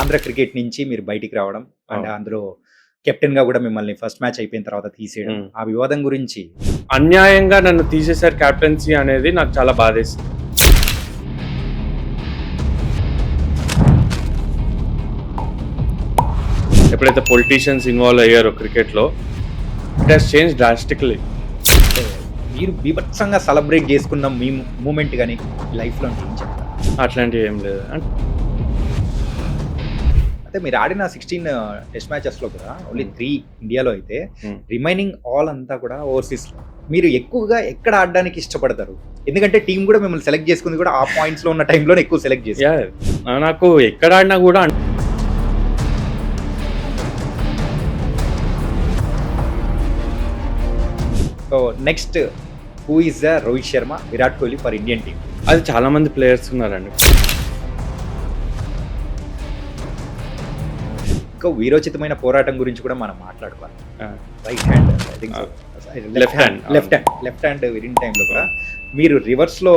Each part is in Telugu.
ఆంధ్ర క్రికెట్ నుంచి మీరు బయటికి రావడం అండ్ అందులో కెప్టెన్ గా కూడా మిమ్మల్ని ఫస్ట్ మ్యాచ్ అయిపోయిన తర్వాత తీసేయడం హ్మ్. ఆ వివాదం గురించి అన్యాయంగా నన్ను తీసేశారు కెప్టెన్సీ అనేది నాకు చాలా బాధేసింది. ఎప్పుడైతే పొలిటీషియన్స్ ఇన్వాల్వ్ అయ్యారో క్రికెట్‌లో ఇట్ హాస్ చేంజ్ డ్రాస్టికల్లీ. అంటే మీరు బీభత్సంగా సెలబ్రేట్ చేసుకున్న మీ మూమెంట్ కానీ లైఫ్ లో ఏం చెప్తారు? అట్లాంటివి ఏం లేదు. అయితే మీరు ఆడిన 16 టెస్ట్ మ్యాచెస్ లో కూడా ఓన్లీ 3 ఇండియాలో అయితే Hmm. రిమైనింగ్ ఆల్ అంతా కూడా ఓవర్సీస్ లో మీరు ఎక్కువగా ఎక్కడ ఆడడానికి ఇష్టపడతారు? ఎందుకంటే టీం కూడా మిమ్మల్ని సెలెక్ట్ చేసుకుంది కూడా ఆ పాయింట్స్ లో ఉన్న టైంలోనే ఎక్కువ సెలెక్ట్ చేసి నాకు ఎక్కడ ఆడినా కూడా so next who is the Rohit Sharma Virat Kohli for Indian team? అది చాలా మంది ప్లేయర్స్ ఉన్నారండి. ఇంకా వీరోచితమైన పోరాటం గురించి కూడా మనం మాట్లాడుకోవాలి. ఆ, right hand I think Left hand. Left hand విరిన్ టైంలో కూడా మీరు రివర్స్ లో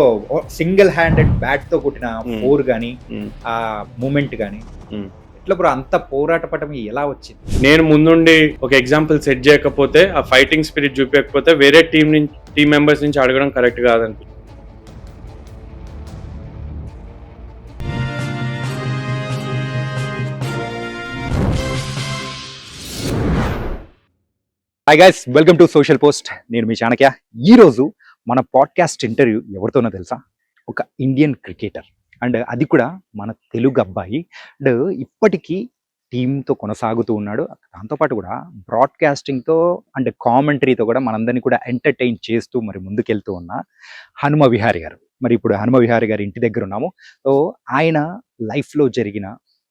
సింగిల్ హ్యాండెడ్ బ్యాట్ తో కొట్టిన Hmm. ఫోర్ గానీ ఉమ్, ఆ మూమెంట్ గానీ ఉమ్. ఇట్లా బ్రో అంత పోరాట పటం ఎలా వచ్చింది? నేను ముందుండి ఒక ఎగ్జాంపుల్ సెట్ చేయకపోతే, ఆ ఫైటింగ్ స్పిరిట్ చూపించకపోతే వేరే టీం మెంబర్స్ నుంచి అడగడం కరెక్ట్ కాదనిపి. Hi guys, welcome to social post. నేను మీ చాణక్య. ఈరోజు మన పాడ్కాస్ట్ ఇంటర్వ్యూ ఎవరితోనో తెలుసా? ఒక ఇండియన్ క్రికెటర్ అండ్ అది కూడా మన తెలుగు అబ్బాయి అండ్ ఇప్పటికీ టీంతో కొనసాగుతూ ఉన్నాడు. దాంతోపాటు కూడా బ్రాడ్కాస్టింగ్తో అండ్ కామెంటరీతో కూడా మనందరినీ కూడా ఎంటర్టైన్ చేస్తూ మరి ముందుకెళ్తూ ఉన్న హనుమ విహారి గారు. మరి ఇప్పుడు హనుమ విహారి గారి ఇంటి దగ్గర ఉన్నాము. సో ఆయన లైఫ్లో జరిగిన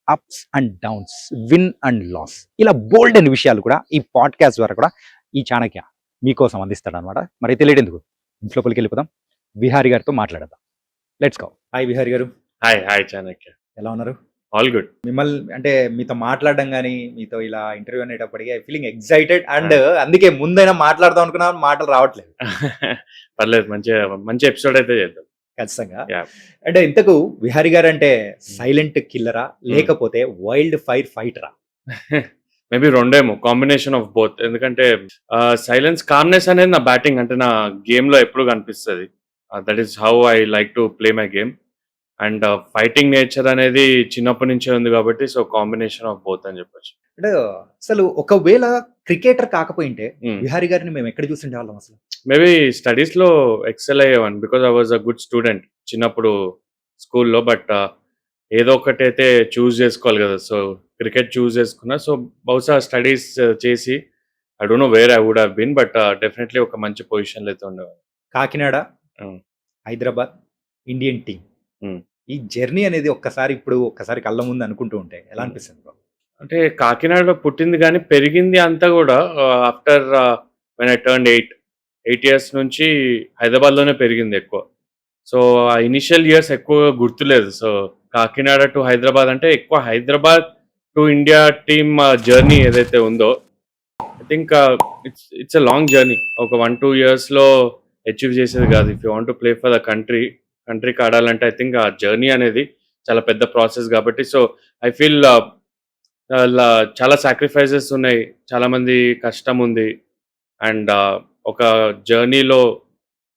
ups and downs, win and loss, ఇలా బోల్డ్ అనే విషయాలు కూడా ఈ పాడ్కాస్ట్ ద్వారా కూడా ఈ చాణక్య మీకోసం అందిస్తాడు అనమాట. మరి తెలియడెందుకు, ఇంట్లోపలికి వెళ్ళిపోదాం, విహారి గారితో మాట్లాడదాం. Let's go. హాయ్ విహారి గారు, హాయ్ చాణక్య. ఎలా ఉన్నారు? All good. మిమ్మల్ని అంటే మీతో మాట్లాడడం కానీ మీతో ఇలా ఇంటర్వ్యూ అనేటప్పటికీ ఐ ఫీలింగ్ ఎక్సైటెడ్ అండ్ అందుకే ముందైనా మాట్లాడదాం అనుకున్నా మాటలు రావట్లేదు. పర్లేదు, మంచి ఎపిసోడ్ అయితే చేద్దాం. ఖచ్చితంగా. Yeah. అంటే ఇంతకు విహారి గారు అంటే సైలెంట్ కిల్లరా లేకపోతే వైల్డ్ ఫైర్ ఫైటరా? మేబీ రెండేమో, కాంబినేషన్ ఆఫ్ బోత్. ఎందుకంటే సైలెన్స్, కామ్నెస్ అనేది నా బ్యాటింగ్ అంటే నా గేమ్ లో ఎప్పుడు కనిపిస్తుంది. That is how I like to play my game. And fighting nature అనేది చిన్నప్పటి నుంచే ఉంది కాబట్టి సో కాంబినేషన్ ఆఫ్ బోత్ అని చెప్పొచ్చు. అంటే అసలు ఒకవేళ క్రికెటర్ కాకపోయింటే Hmm. విహారి గారిని మేము ఎక్కడ చూసిండే వాళ్ళం అసలు? మేబీ స్టడీస్ లో ఎక్సెల్ అయ్యేవాడిని because I was a good student చిన్నప్పుడు స్కూల్లో. బట్ ఏదో ఒకటి అయితే చూస్ చేసుకోవాలి కదా. సో క్రికెట్ చూస్ చేసుకున్నా. సో బహుశా స్టడీస్ చేసి I don't know where I would have been, but definitely ఒక మంచి పొజిషన్లో అయితే ఉండేవాడిని. Kakinada, Hmm. Hyderabad, Indian team, Hmm. ఈ జర్నీ అనేది ఒక్కసారి కళ్ళ ముందు అనుకుంటూ ఉంటే ఎలా అనిపిస్తుంది bro? అంటే కాకినాడలో పుట్టింది కానీ పెరిగింది అంతా కూడా after when I turn 8 years నుంచి హైదరాబాద్లోనే పెరిగింది ఎక్కువ. సో ఆ ఇనిషియల్ ఇయర్స్ ఎక్కువ గుర్తులేదు. సో కాకినాడ టు హైదరాబాద్ అంటే ఎక్కువ Hyderabad to India team journey ఏదైతే ఉందో I think it's a long journey. ఒక 1-2 ఇయర్స్లో అచీవ్ చేసేది కాదు. If you want to play for the కంట్రీకి ఆడాలంటే ఐ థింక్ ఆ జర్నీ అనేది చాలా పెద్ద ప్రాసెస్ కాబట్టి. సో ఐ ఫీల్ చాలా సాక్రిఫైసెస్ ఉన్నాయి, చాలా మంది కష్టం ఉంది. అండ్ ఒక జర్నీలో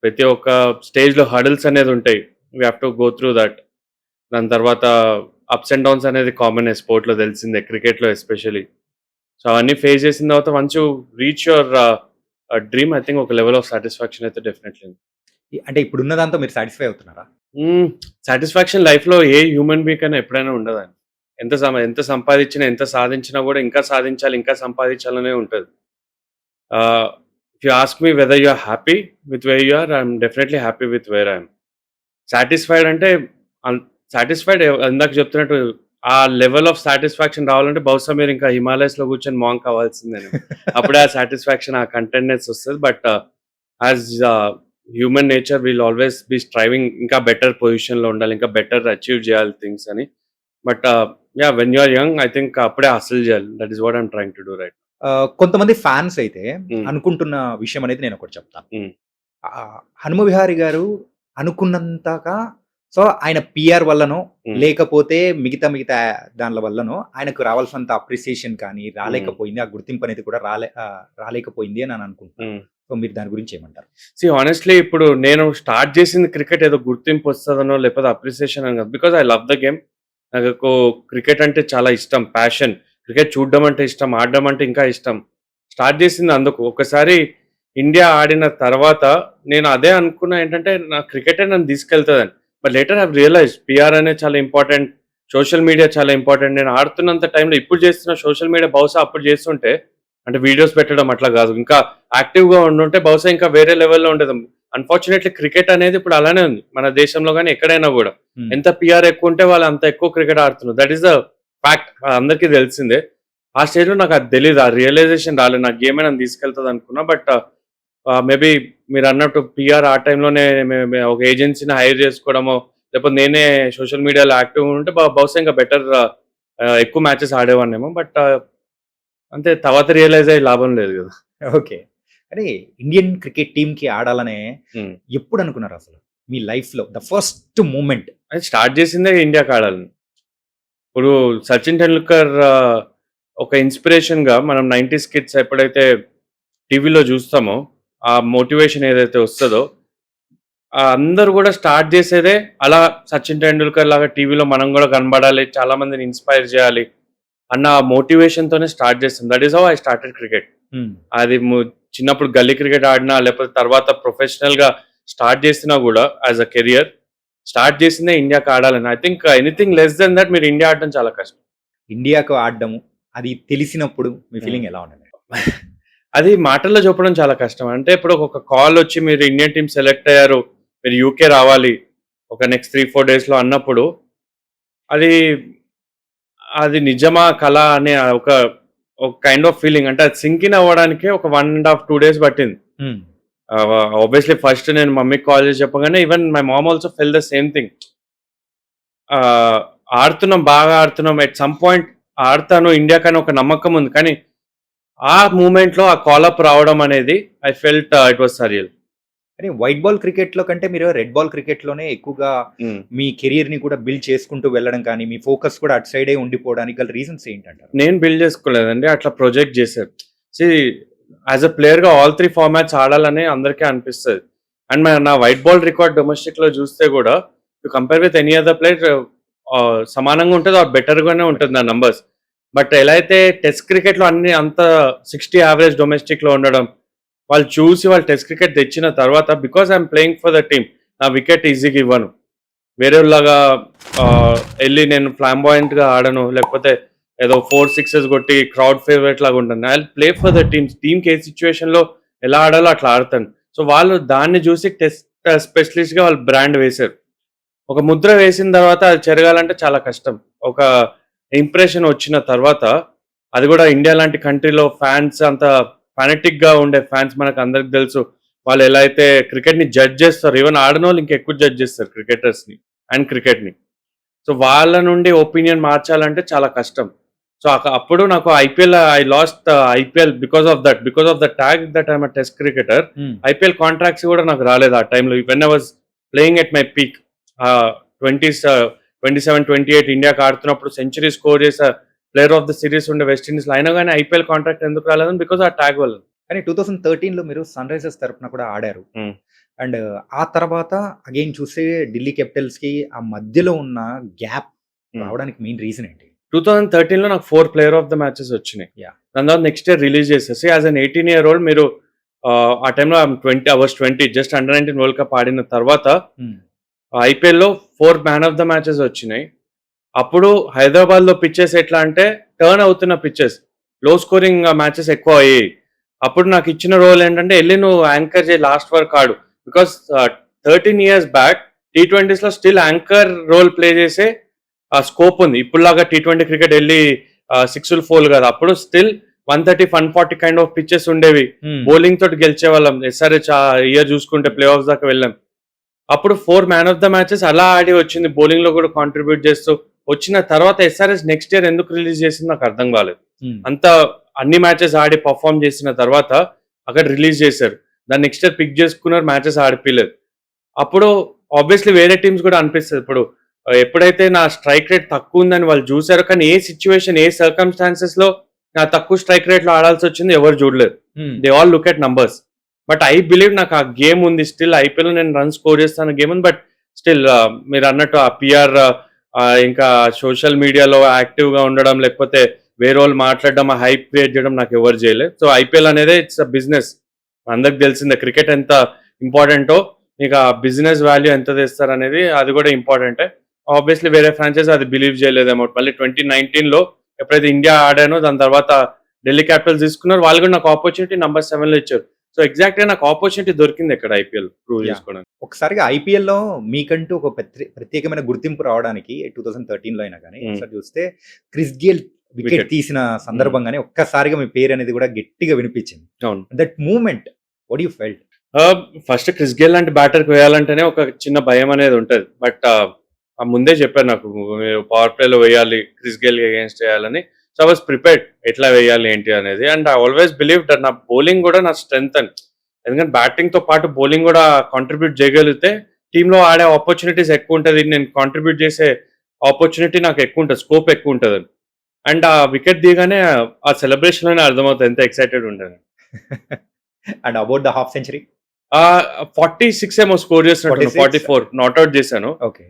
ప్రతి ఒక్క స్టేజ్లో హడల్స్ అనేది ఉంటాయి. We have to go through that. దాని తర్వాత అప్స్ అండ్ డౌన్స్ అనేది కామన్ స్పోర్ట్లో, తెలిసిందే, క్రికెట్లో ఎస్పెషలీ. సో అవన్నీ ఫేస్ చేసిన తర్వాత once you reach your dream I think ఒక లెవెల్ ఆఫ్ సాటిస్ఫాక్షన్ అయితే డెఫినెట్లీ. అంటే ఇప్పుడున్న దాంతో మీరు సాటిస్ఫై అవుతున్నారా? సాటిస్ఫాక్షన్ లైఫ్లో ఏ హ్యూమన్ బీయింగ్ అయినా ఎప్పుడైనా ఉండదండి. ఎంత సంపాదించినా, ఎంత సాధించినా కూడా ఇంకా సాధించాలి, ఇంకా సంపాదించాలనే ఉంటుంది. If you ask me whether you are happy with where you are, I'm definitely happy with where I'm. Satisfied అంటే సాటిస్ఫైడ్ ఇందాక చెప్తున్నట్టు ఆ లెవెల్ ఆఫ్ సాటిస్ఫాక్షన్ రావాలంటే బహుశా మీరు ఇంకా హిమాలయస్లో కూర్చొని మాంక్ అవ్వాల్సిందే. అప్పుడే ఆ సాటిస్ఫాక్షన్, ఆ కంటెంట్నెస్ వస్తుంది. But as human nature will always be striving, ఇంకా బెటర్ పొజిషన్లో ఉండాలి, ఇంకా బెటర్ అచీవ్ చేయాలి థింగ్స్ అని. But yeah, when you are young I think అప్పుడే హస్ల్ చేయాలి. That is what I'm trying to do right. కొంతమంది ఫ్యాన్స్ అయితే Hmm. అనుకుంటున్న విషయం అనేది నేను ఒకటి చెప్తాను. Hmm. హనుమ విహారి గారు అనుకున్నంతగా సో ఆయన పిఆర్ వల్లనో Hmm. లేకపోతే మిగతా దానిల వల్లనో ఆయనకు రావాల్సినంత అప్రిసియేషన్ కానీ రాలేకపోయింది, ఆ గుర్తింపు అనేది కూడా రాలేకపోయింది అని అనుకుంటున్నాను. Hmm. సో మీరు దాని గురించి ఏమంటారు? హానెస్ట్లీ ఇప్పుడు నేను స్టార్ట్ చేసింది క్రికెట్ ఏదో గుర్తింపు వస్తుందనో లేకపోతే అప్రిసియేషన్ అని కాదు. Because I love the game. నాకు క్రికెట్ అంటే చాలా ఇష్టం, ప్యాషన్. క్రికెట్ చూడడం అంటే ఇష్టం, ఆడడం అంటే ఇంకా ఇష్టం. స్టార్ట్ చేసింది అందుకు. ఒకసారి ఇండియా ఆడిన తర్వాత నేను అదే అనుకున్నా ఏంటంటే నా క్రికెటే నన్ను తీసుకెళ్తుందని. But later have realise PR అనేది చాలా ఇంపార్టెంట్, సోషల్ మీడియా చాలా ఇంపార్టెంట్. నేను ఆడుతున్నంత టైంలో ఇప్పుడు చేస్తున్న సోషల్ మీడియా బహుశా అప్పుడు చేస్తుంటే అంటే వీడియోస్ పెట్టడం అట్లా కాదు, ఇంకా యాక్టివ్గా ఉండుంటే బహుశా ఇంకా వేరే లెవెల్లో ఉండేది. అన్ఫార్చునేట్లీ క్రికెట్ అనేది ఇప్పుడు అలానే ఉంది మన దేశంలో కానీ ఎక్కడైనా కూడా. ఎంత పిఆర్ ఎక్కువ ఉంటే వాళ్ళు అంత ఎక్కువ క్రికెట్ ఆడుతున్నారు. దట్ ఈస్ ద ఫ్యాక్ట్, అందరికీ తెలిసిందే. ఆ స్టేజ్లో నాకు అది తెలియదు, ఆ రియలైజేషన్ రాలేదు. నాకు గేమే నన్ను తీసుకెళ్తుంది అనుకున్నా. బట్ మేబీ మీరు అన్నట్టు పిఆర్ ఆ టైంలోనే ఒక ఏజెన్సీని హైర్ చేసుకోవడమో లేకపోతే నేనే సోషల్ మీడియాలో యాక్టివ్ ఉంటే బహుశా ఇంకా బెటర్ ఎక్కువ మ్యాచెస్ ఆడేవాడినేమో. బట్ అంతే, తర్వాత రియలైజ్ అయ్యి లాభం లేదు కదా. ఓకే. అరే ఇండియన్ క్రికెట్ టీమ్‌కి ఆడాలనే Hmm. ఎప్పుడు అనుకున్నారు అసలు? మీ లైఫ్‌లో ద ఫస్ట్ మూమెంట్? అది స్టార్ట్ చేసిందే ఇండియాకి ఆడాలని. ఇప్పుడు సచిన్ టెండూల్కర్ ఒక ఇన్స్పిరేషన్గా మనం 90s కిడ్స్ ఎప్పుడైతే టీవీలో చూస్తామో ఆ మోటివేషన్ ఏదైతే వస్తుందో అందరూ కూడా స్టార్ట్ చేసేదే అలా, సచిన్ టెండూల్కర్ లాగా టీవీలో మనం కూడా కనబడాలి, చాలా మందిని ఇన్స్పైర్ చేయాలి అన్న మోటివేషన్తోనే స్టార్ట్ చేస్తాం. That is how I started cricket. అది చిన్నప్పుడు గల్లీ క్రికెట్ ఆడినా లేకపోతే తర్వాత ప్రొఫెషనల్గా స్టార్ట్ చేసినా కూడా యాజ్ అ కెరియర్ స్టార్ట్ చేసిందే ఇండియాకి ఆడాలని. I think anything less than that మీరు ఇండియా ఆడడం చాలా కష్టం. ఇండియాకు ఆడడము అది తెలిసినప్పుడు మీ ఫీలింగ్ ఎలా ఉండేది? అది మాటల్లో చెప్పడం చాలా కష్టం. అంటే ఇప్పుడు ఒక కాల్ వచ్చి మీరు ఇండియన్ టీమ్ సెలెక్ట్ అయ్యారు, మీరు యూకే రావాలి ఒక నెక్స్ట్ 3-4 డేస్లో అన్నప్పుడు అది అది నిజమా కళ అనే ఒక కైండ్ ఆఫ్ ఫీలింగ్. అంటే అది సింక్ ఇన్ అవ్వడానికి ఒక 1.5-2 డేస్ పట్టింది. ఆబ్వియస్లీ ఫస్ట్ నేను మమ్మీకి కాల్ చేసి చెప్పగానే even my mom also felt the same thing. ఆడుతున్నాం, బాగా ఆడుతున్నాం, ఎట్ సమ్ పాయింట్ ఆడతాను ఇండియాకని ఒక నమ్మకం ఉంది. కానీ ఆ మూమెంట్లో ఆ కాలప్ రావడం అనేది I felt it was surreal. కానీ వైట్ బాల్ క్రికెట్‌లో కంటే మీరు రెడ్ బాల్ క్రికెట్‌లోనే ఎక్కువగా మీ కెరియర్‌ని కూడా బిల్డ్ చేసుకుంటూ వెళ్ళడం కానీ, మీ ఫోకస్ కూడా అటు సైడే ఉండిపోవడానికి గల రీజన్స్ ఏంటంటారు? నేను బిల్డ్ చేసుకోలేదండి, అట్లా ప్రొజెక్ట్ చేశారు. యాజ్ అ ప్లేయర్గా ఆల్ 3 ఫార్మాట్స్ ఆడాలని అందరికీ అనిపిస్తుంది. అండ్ నా వైట్ బాల్ రికార్డ్ డొమెస్టిక్లో చూస్తే కూడా to compare with any other player సమానంగా ఉంటుంది, ఆర్ బెటర్గానే ఉంటుంది నా నంబర్స్. బట్ ఎలా అయితే టెస్ట్ క్రికెట్లో అన్ని అంత 60 యావరేజ్ డొమెస్టిక్లో ఉండడం, వాళ్ళు చూసి వాళ్ళు టెస్ట్ క్రికెట్ తెచ్చిన తర్వాత because I'm playing for the team నా వికెట్ ఈజీగా ఇవ్వను, వేరేలాగా వెళ్ళి నేను ఫ్లాంబాయింట్గా ఆడను, లేకపోతే ఏదో 4 6 కొట్టి క్రౌడ్ ఫేవరెట్ లాగా ఉంటాను. ఐ ప్లే ఫర్ ద టీమ్కి ఏ సిచ్యువేషన్లో ఎలా ఆడాలో అట్లా ఆడతాను. సో వాళ్ళు దాన్ని చూసి టెస్ట్ స్పెషలిస్ట్గా వాళ్ళు బ్రాండ్ వేశారు. ఒక ముద్ర వేసిన తర్వాత అది చెరగాలంటే చాలా కష్టం. ఒక ఇంప్రెషన్ వచ్చిన తర్వాత, అది కూడా ఇండియా లాంటి కంట్రీలో ఫ్యాన్స్ అంత ఫానటిక్గా ఉండే ఫ్యాన్స్ మనకు అందరికి తెలుసు. వాళ్ళు ఎలా అయితే క్రికెట్ని జడ్జ్ చేస్తారు, ఈవెన్ ఆడని వాళ్ళు ఇంకా ఎక్కువ జడ్జ్ చేస్తారు క్రికెటర్స్ని అండ్ క్రికెట్ని. సో వాళ్ళ నుండి ఒపీనియన్ మార్చాలంటే చాలా కష్టం. సో అప్పుడు నాకు I last IPL because of the tag that I'm a test cricketer. IPL contracts కూడా నాకు రాలేదు ఆ టైంలో, when I was playing at my peak. 27-28 ఇండియాకి ఆడుతున్నప్పుడు సెంచరీ స్కోర్ చేసే ప్లేయర్ ఆఫ్ ద సిరీస్ ఉండే వెస్టిండీస్లో, అయినా కానీ ఐపీఎల్ కాంట్రాక్ట్ ఎందుకు రాలేదని బికాస్ ఆ ట్యాగ్ వల్ల. కానీ 2013లో మీరు సన్ రైజర్స్ తరపున కూడా ఆడారు. అండ్ ఆ తర్వాత అగైన్ చూస్తే ఢిల్లీ క్యాపిటల్స్కి ఆ మధ్యలో ఉన్న గ్యాప్ రావడానికి మెయిన్ రీజన్ ఏంటి? 2013లో నాకు 4 ప్లేయర్ ఆఫ్ ద మ్యాచెస్ వచ్చినాయి. దాని తర్వాత నెక్స్ట్ ఇయర్ రిలీజ్ చేసేసి యాజ్ అన్ 18 year old మీరు ఆ టైంలో 20 జస్ట్ అండర్ 19 వరల్డ్ కప్ ఆడిన తర్వాత ఐపీఎల్లో 4 మ్యాన్ ఆఫ్ ద మ్యాచెస్ వచ్చినాయి. అప్పుడు హైదరాబాద్లో పిచ్చెస్ ఎట్లా అంటే టర్న్ అవుతున్న పిచ్చెస్, లో స్కోరింగ్ మ్యాచెస్ ఎక్కువ అయ్యాయి. అప్పుడు నాకు ఇచ్చిన రోల్ ఏంటంటే వెళ్ళి నువ్వు యాంకర్ చేయి, లాస్ట్ వరకు ఆడు. బికాస్ 13 years బ్యాక్ T20sలో స్టిల్ యాంకర్ రోల్ ప్లే చేసే స్కోప్ ఉంది. ఇప్పుడులాగా T20 క్రికెట్ వెళ్ళి 6 4 కాదు, అప్పుడు స్టిల్ 130-140 కైండ్ ఆఫ్ పిచ్చెస్ ఉండేవి. బౌలింగ్ తోటి గెలిచే వాళ్ళం. ఎస్ఆర్హెచ్ ఇయర్ చూసుకుంటే ప్లే ఆఫ్స్ దాకా వెళ్ళాం. అప్పుడు 4 మ్యాన్ ఆఫ్ ద మ్యాచెస్ అలా ఆడి వచ్చింది, బౌలింగ్ లో కూడా కాంట్రిబ్యూట్ చేస్తూ వచ్చిన తర్వాత ఎస్ఆర్హెచ్ నెక్స్ట్ ఇయర్ ఎందుకు రిలీజ్ చేసింది నాకు అర్థం కాలేదు. అంత అన్ని మ్యాచెస్ ఆడి పర్ఫామ్ చేసిన తర్వాత అక్కడ రిలీజ్ చేశారు, దాన్ని నెక్స్ట్ ఇయర్ పిక్ చేసుకున్నారు, మ్యాచెస్ ఆడిపోలేదు. అప్పుడు ఆబ్వియస్లీ వేరే టీమ్స్ కూడా అనిపిస్తుంది. ఇప్పుడు ఎప్పుడైతే నా స్ట్రైక్ రేట్ తక్కువ ఉందని వాళ్ళు చూసారో, కానీ ఏ సిచ్యువేషన్, ఏ సర్కమ్స్టాన్సెస్ లో నా తక్కువ స్ట్రైక్ రేట్ లో ఆడాల్సి వచ్చింది ఎవరు చూడలేదు. They all look at numbers. But I believe నాకు ఆ గేమ్ ఉంది, స్టిల్ ఐపీఎల్ నేను రన్ స్కోర్ చేస్తాను గేమ్ ఉంది. బట్ స్టిల్ మీరు అన్నట్టు ఆ పిఆర్ ఇంకా సోషల్ మీడియాలో యాక్టివ్ గా ఉండడం, లేకపోతే వేరే వాళ్ళు మాట్లాడడం, ఆ హైప్ క్రియేట్ చేయడం నాకు ఎవరు చేయలేదు. సో ఐపీఎల్ అనేది ఇట్స్ అ బిజినెస్. అందరికి తెలిసిందే క్రికెట్ ఎంత ఇంపార్టెంటో, మీకు ఆ బిజినెస్ వాల్యూ ఎంత తెస్తారు అనేది అది కూడా ఇంపార్టెంటే. ఆబ్వియస్లీ వేరే ఫ్రాంచైజ్ అది బిలీవ్ చేయలేదేమో. మళ్ళీ 2019లో ఎప్పుడైతే ఇండియా ఆడానో దాని తర్వాత ఢిల్లీ క్యాపిటల్స్ తీసుకున్నారు, వాళ్ళు కూడా నాకు ఆపర్చునిటీ నెంబర్ 7లో ఇచ్చారు. సో ఎగ్జాక్ట్ గా నాకు ఆపర్చునిటీ దొరికింది ఇక్కడ ఐపీఎల్ ప్రూవ్ చేసుకోవడానికి. ఒకసారిగా ఐపీఎల్ లో మీకంటూ ఒక ప్రత్యేకమైన గుర్తింపు రావడానికి 2013లో అయినా కానీ ఒకసారి చూస్తే క్రిస్ గేల్ వికెట్ తీసిన సందర్భంగానే ఒక్కసారిగా మీ పేరు అనేది కూడా గట్టిగా వినిపించింది. అవును. That moment what you felt? First Chris Gayle లాంటి బ్యాటర్ వేయాలంటేనే ఒక చిన్న భయం అనేది ఉంటది. బట్ ముందే చెప్పారు నాకు పవర్ ప్లేలో వేయాలి, క్రిస్ గేల్ అగేన్స్ట్ వేయాలని. సో ఐ వాస్ ప్రిపేర్డ్ ఎట్లా వేయాలి ఏంటి అనేది. And I always believe that నా బౌలింగ్ కూడా నా స్ట్రెంగ్త్ అని. ఎందుకంటే బ్యాటింగ్ తో పాటు బౌలింగ్ కూడా కాంట్రిబ్యూట్ చేయగలిగితే టీంలో ఆడే ఆపర్చునిటీస్ ఎక్కువ ఉంటుంది, నేను కాంట్రిబ్యూట్ చేసే ఆపర్చునిటీ నాకు ఎక్కువ ఉంటుంది, స్కోప్ ఎక్కువ ఉంటుంది. అండ్ ఆ వికెట్ దిగానే ఆ సెలబ్రేషన్ లోనే అర్థమవుతుంది ఎంత ఎక్సైటెడ్ ఉంటుంది. And about the half century 46 ఏమో స్కోర్ చేసినట్టు, 44 నాట్అవుట్ చేశాను. ఓకే.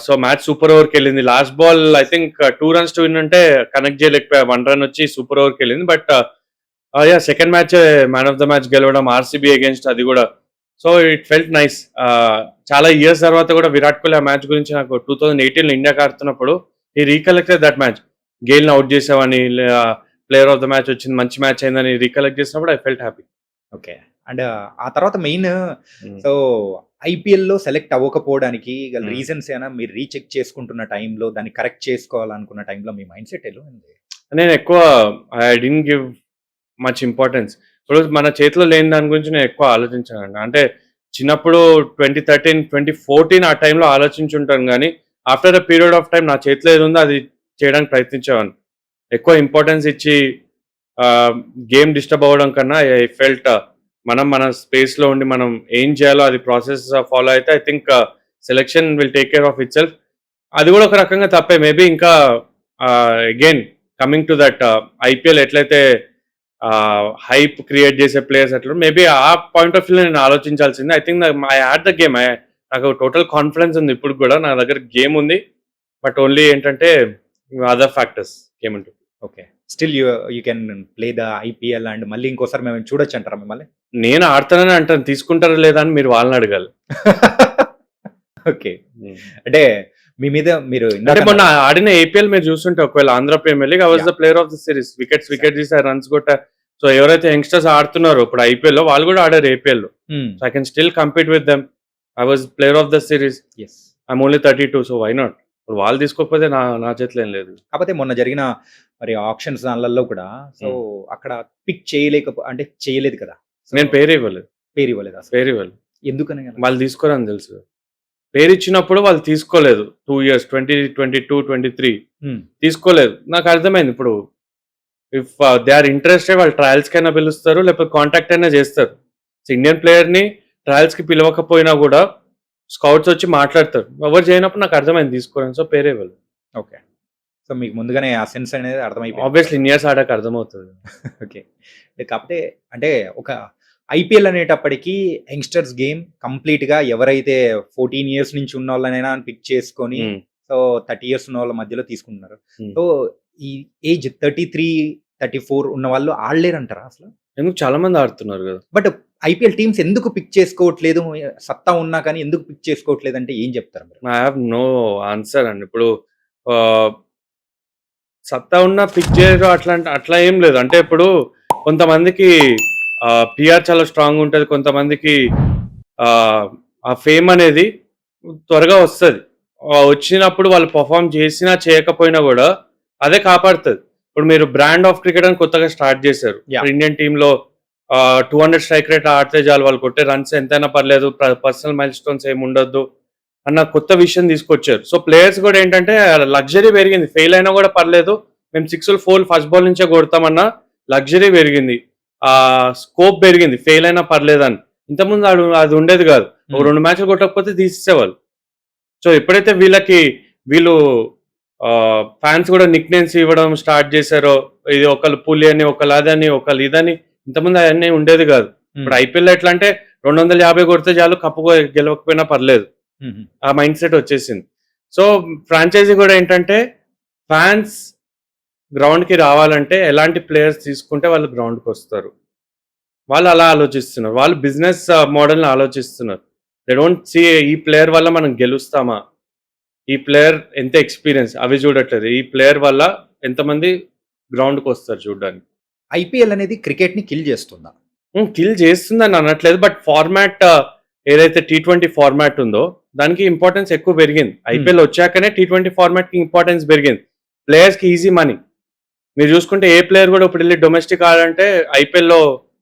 సో మ్యాచ్ సూపర్ ఓవర్కి వెళ్ళింది. Last ball I think 2 runs to win అంటే కనెక్ట్ చేయలేకపోయా, 1 run వచ్చి సూపర్ ఓవర్కి వెళ్ళింది. But second match man of the match గెలవడం ఆర్సీబీ అగేన్స్ట్, అది కూడా. So it felt nice. చాలా ఇయర్స్ తర్వాత కూడా విరాట్ కోహ్లీ ఆ మ్యాచ్ గురించి నాకు 2018లో ఇండియాకి ఆడుతున్నప్పుడు ఈ రీకలెక్టెడ్ దట్ మ్యాచ్. గేల్ని అవుట్ చేసావని, ప్లేయర్ ఆఫ్ ద మ్యాచ్ వచ్చింది, మంచి మ్యాచ్ అయిందని రీకలెక్ట్ చేసినప్పుడు I felt happy. Okay. And ఆ తర్వాత మెయిన్ సో ఐపీఎల్ లో సెలెక్ట్ అవ్వకపోవడానికి గల రీజన్స్ ఏనా? మీరు రీచెక్ చేసుకుంటున్న టైంలో దాన్ని కరెక్ట్ చేసుకోవాలనుకున్న టైంలో మీ మైండ్ సెట్ ఎలా ఉంది? నేను ఎక్కువ I didn't give much importance. ఇప్పుడు మన చేతిలో లేని దాని గురించి నేను ఎక్కువ ఆలోచించాను. అంటే చిన్నప్పుడు 2013, 2014 ఆ టైంలో ఆలోచించుంటాను, కానీ after a period of time నా చేతిలో ఏది ఉందో అది చేయడానికి ప్రయత్నించేవాను. ఎక్కువ ఇంపార్టెన్స్ ఇచ్చి గేమ్ డిస్టర్బ్ అవ్వడం కన్నా ఐ ఫెల్ట్ మన స్పేస్ లో ఉండి మనం ఏం చేయాలో అది ప్రాసెస్ ఫాలో అయితే I think selection will take care of it self. అది కూడా ఒక రకంగా తప్పే మేబీ. ఇంకా again coming to that IPL ఎట్లయితే హైప్ క్రియేట్ చేసే ప్లేయర్స్ అట్లా మేబీ ఆ పాయింట్ ఆఫ్ వ్యూ నేను ఆలోచించాల్సింది. I think I had the game. నాకు టోటల్ కాన్ఫిడెన్స్ ఉంది ఇప్పుడు కూడా, నా దగ్గర గేమ్ ఉంది. బట్ ఓన్లీ ఏంటంటే అదర్ ఫ్యాక్టర్స్ గేమ్ ఉంటుంది. Okay. Still you can play the IPL and మళ్ళీ ఇంకోసారి మేము చూడొచ్చు అంటారా మిమ్మల్ని? నేను ఆడతానని అంటాను, తీసుకుంటారా లేదా అని మీరు వాళ్ళని అడగాలి. ఓకే. అంటే మీ మీద మీరు అంటే మొన్న ఆడిన ఏపీఎల్ మీరు చూస్తుంటే, ఒకవేళ Andhra premier league I was the player of the series. Wicket తీసారు, రన్స్ కొట్టా. సో ఎవరైతే యంగ్స్టర్స్ ఆడుతున్నారో ఇప్పుడు ఐపీఎల్ లో, వాళ్ళు కూడా ఆడారు ఏపీఎల్ లో. So I can still compete with them. I was player of the series. I'm only 32. So why not? ఇప్పుడు వాళ్ళు తీసుకోకపోతే నా చేతిలో ఏం లేదు. కాకపోతే మొన్న జరిగిన మరి ఆప్షన్స్ దానిలలో కూడా సో అక్కడ పిక్ అంటే చేయలేదు కదా. నేను పేరు ఇవ్వలేదు. పేరు ఇవ్వలేదు. ఎందుకని? వాళ్ళు తీసుకోరని తెలుసు. పేరు ఇచ్చినప్పుడు వాళ్ళు తీసుకోలేదు. 2 years 2022, 23 తీసుకోలేదు. నాకు అర్థమైంది. ఇప్పుడు ఇఫ్ దే ఆర్ ఇంట్రెస్టెడ్ వాళ్ళు ట్రయల్స్ కైనా పిలుస్తారు, లేకపోతే కాంటాక్ట్ అయినా చేస్తారు. ఇండియన్ ప్లేయర్ ని ట్రయల్స్ కి పిలవకపోయినా కూడా స్కౌట్స్ వచ్చి మాట్లాడతారు. ఎవరు చేయనప్పుడు నాకు అర్థమైంది తీసుకోరని. సో పేరే ఇవ్వలేదు. ఓకే. సో మీకు ముందుగానే ఆ సెన్స్ అనేది అర్థమైపోయింది. ఆబ్వియస్లీ ఇన్ ఇయర్స్ ఆడాక అర్థమవుతుంది. ఓకే. కాకపోతే అంటే ఒక ఐపీఎల్ అనేటప్పటికీ యంగ్స్టర్స్ గేమ్ కంప్లీట్ గా ఎవరైతే 14 years నుంచి ఉన్న వాళ్ళనైనా పిక్ చేసుకొని సో 30 years ఉన్న వాళ్ళ మధ్యలో తీసుకుంటున్నారు. సో ఈ ఏజ్ 33, 34 ఉన్న వాళ్ళు ఆడలేరంటారా అసలు? ఎందుకు? చాలా మంది ఆడుతున్నారు కదా. బట్ ఐపీఎల్ టీమ్స్ ఎందుకు పిక్ చేసుకోవట్లేదు? సత్తా ఉన్నా కానీ ఎందుకు పిక్ చేసుకోవట్లేదు అంటే ఏం చెప్తారు మీరు? ఐ హావ్ నో ఆన్సర్ అండి. ఇప్పుడు సత్తా ఉన్న పిక్ చేయరు అట్లా ఏం లేదు. అంటే ఇప్పుడు కొంతమందికి పిఆర్ చాలా స్ట్రాంగ్ ఉంటుంది, కొంతమందికి ఆ ఫేమ్ అనేది త్వరగా వస్తుంది. వచ్చినప్పుడు వాళ్ళు పర్ఫామ్ చేసినా చేయకపోయినా కూడా అదే కాపాడుతుంది. ఇప్పుడు మీరు బ్రాండ్ ఆఫ్ క్రికెట్ అని కొత్తగా స్టార్ట్ చేశారు. ఇండియన్ టీంలో 200 స్ట్రైక్ రేట్ ఆడితే చాలు, వాళ్ళు కొట్టే రన్స్ ఎంతైనా పర్లేదు, పర్సనల్ మైల్ స్టోన్స్ ఏమి ఉండొద్దు అన్న కొత్త విషయం తీసుకొచ్చారు. సో ప్లేయర్స్ కూడా ఏంటంటే లగ్జరీ పెరిగింది. ఫెయిల్ అయినా కూడా పర్లేదు, మేము 6, 4 ఫస్ట్ బాల్ నుంచే కొడతామన్న లగ్జరీ పెరిగింది, స్కోప్ పెరిగింది. ఫెయిల్ అయినా పర్లేదని. ఇంతకుముందు అది ఉండేది కాదు. 2 మ్యాచ్లు కొట్టకపోతే తీసేసేవాళ్ళు. సో ఎప్పుడైతే వీళ్ళు ఫ్యాన్స్ కూడా నిక్ నేమ్స్ ఇవ్వడం స్టార్ట్ చేశారో, ఇది ఒకళ్ళు పులి అని, ఒకళ్ళు అదని, ఒకళ్ళు ఇదని, ఇంతకుముందు అవన్నీ ఉండేది కాదు. ఇప్పుడు ఐపీఎల్ ఎట్లా అంటే 250 కొడితే చాలు, కప్పు గెలవకపోయినా పర్లేదు, ఆ మైండ్ సెట్ వచ్చేసింది. సో ఫ్రాంచైజీ కూడా ఏంటంటే ఫ్యాన్స్ గ్రౌండ్కి రావాలంటే ఎలాంటి ప్లేయర్స్ తీసుకుంటే వాళ్ళు గ్రౌండ్కి వస్తారు, వాళ్ళు అలా ఆలోచిస్తున్నారు. వాళ్ళు బిజినెస్ మోడల్ని ఆలోచిస్తున్నారు. దే డోంట్ సీ ఈ ప్లేయర్ వల్ల మనం గెలుస్తామా, ఈ ప్లేయర్ ఎంత ఎక్స్పీరియన్స్, అవి చూడట్లేదు. ఈ ప్లేయర్ వల్ల ఎంతమంది గ్రౌండ్కి వస్తారు చూడడానికి. ఐపీఎల్ అనేది క్రికెట్ ని కిల్ చేస్తుందా? కిల్ చేస్తుందని అనట్లేదు, బట్ ఫార్మాట్ ఏదైతే T20 ఫార్మాట్ ఉందో దానికి ఇంపార్టెన్స్ ఎక్కువ పెరిగింది. ఐపీఎల్ వచ్చాకనే T20 ఫార్మాట్ కి ఇంపార్టెన్స్ పెరిగింది. ప్లేయర్స్ కి ఈజీ మనీ. మీరు చూసుకుంటే ఏ ప్లేయర్ కూడా ఇప్పుడు వెళ్ళి డొమెస్టిక్ ఆడంటే, ఐపీఎల్లో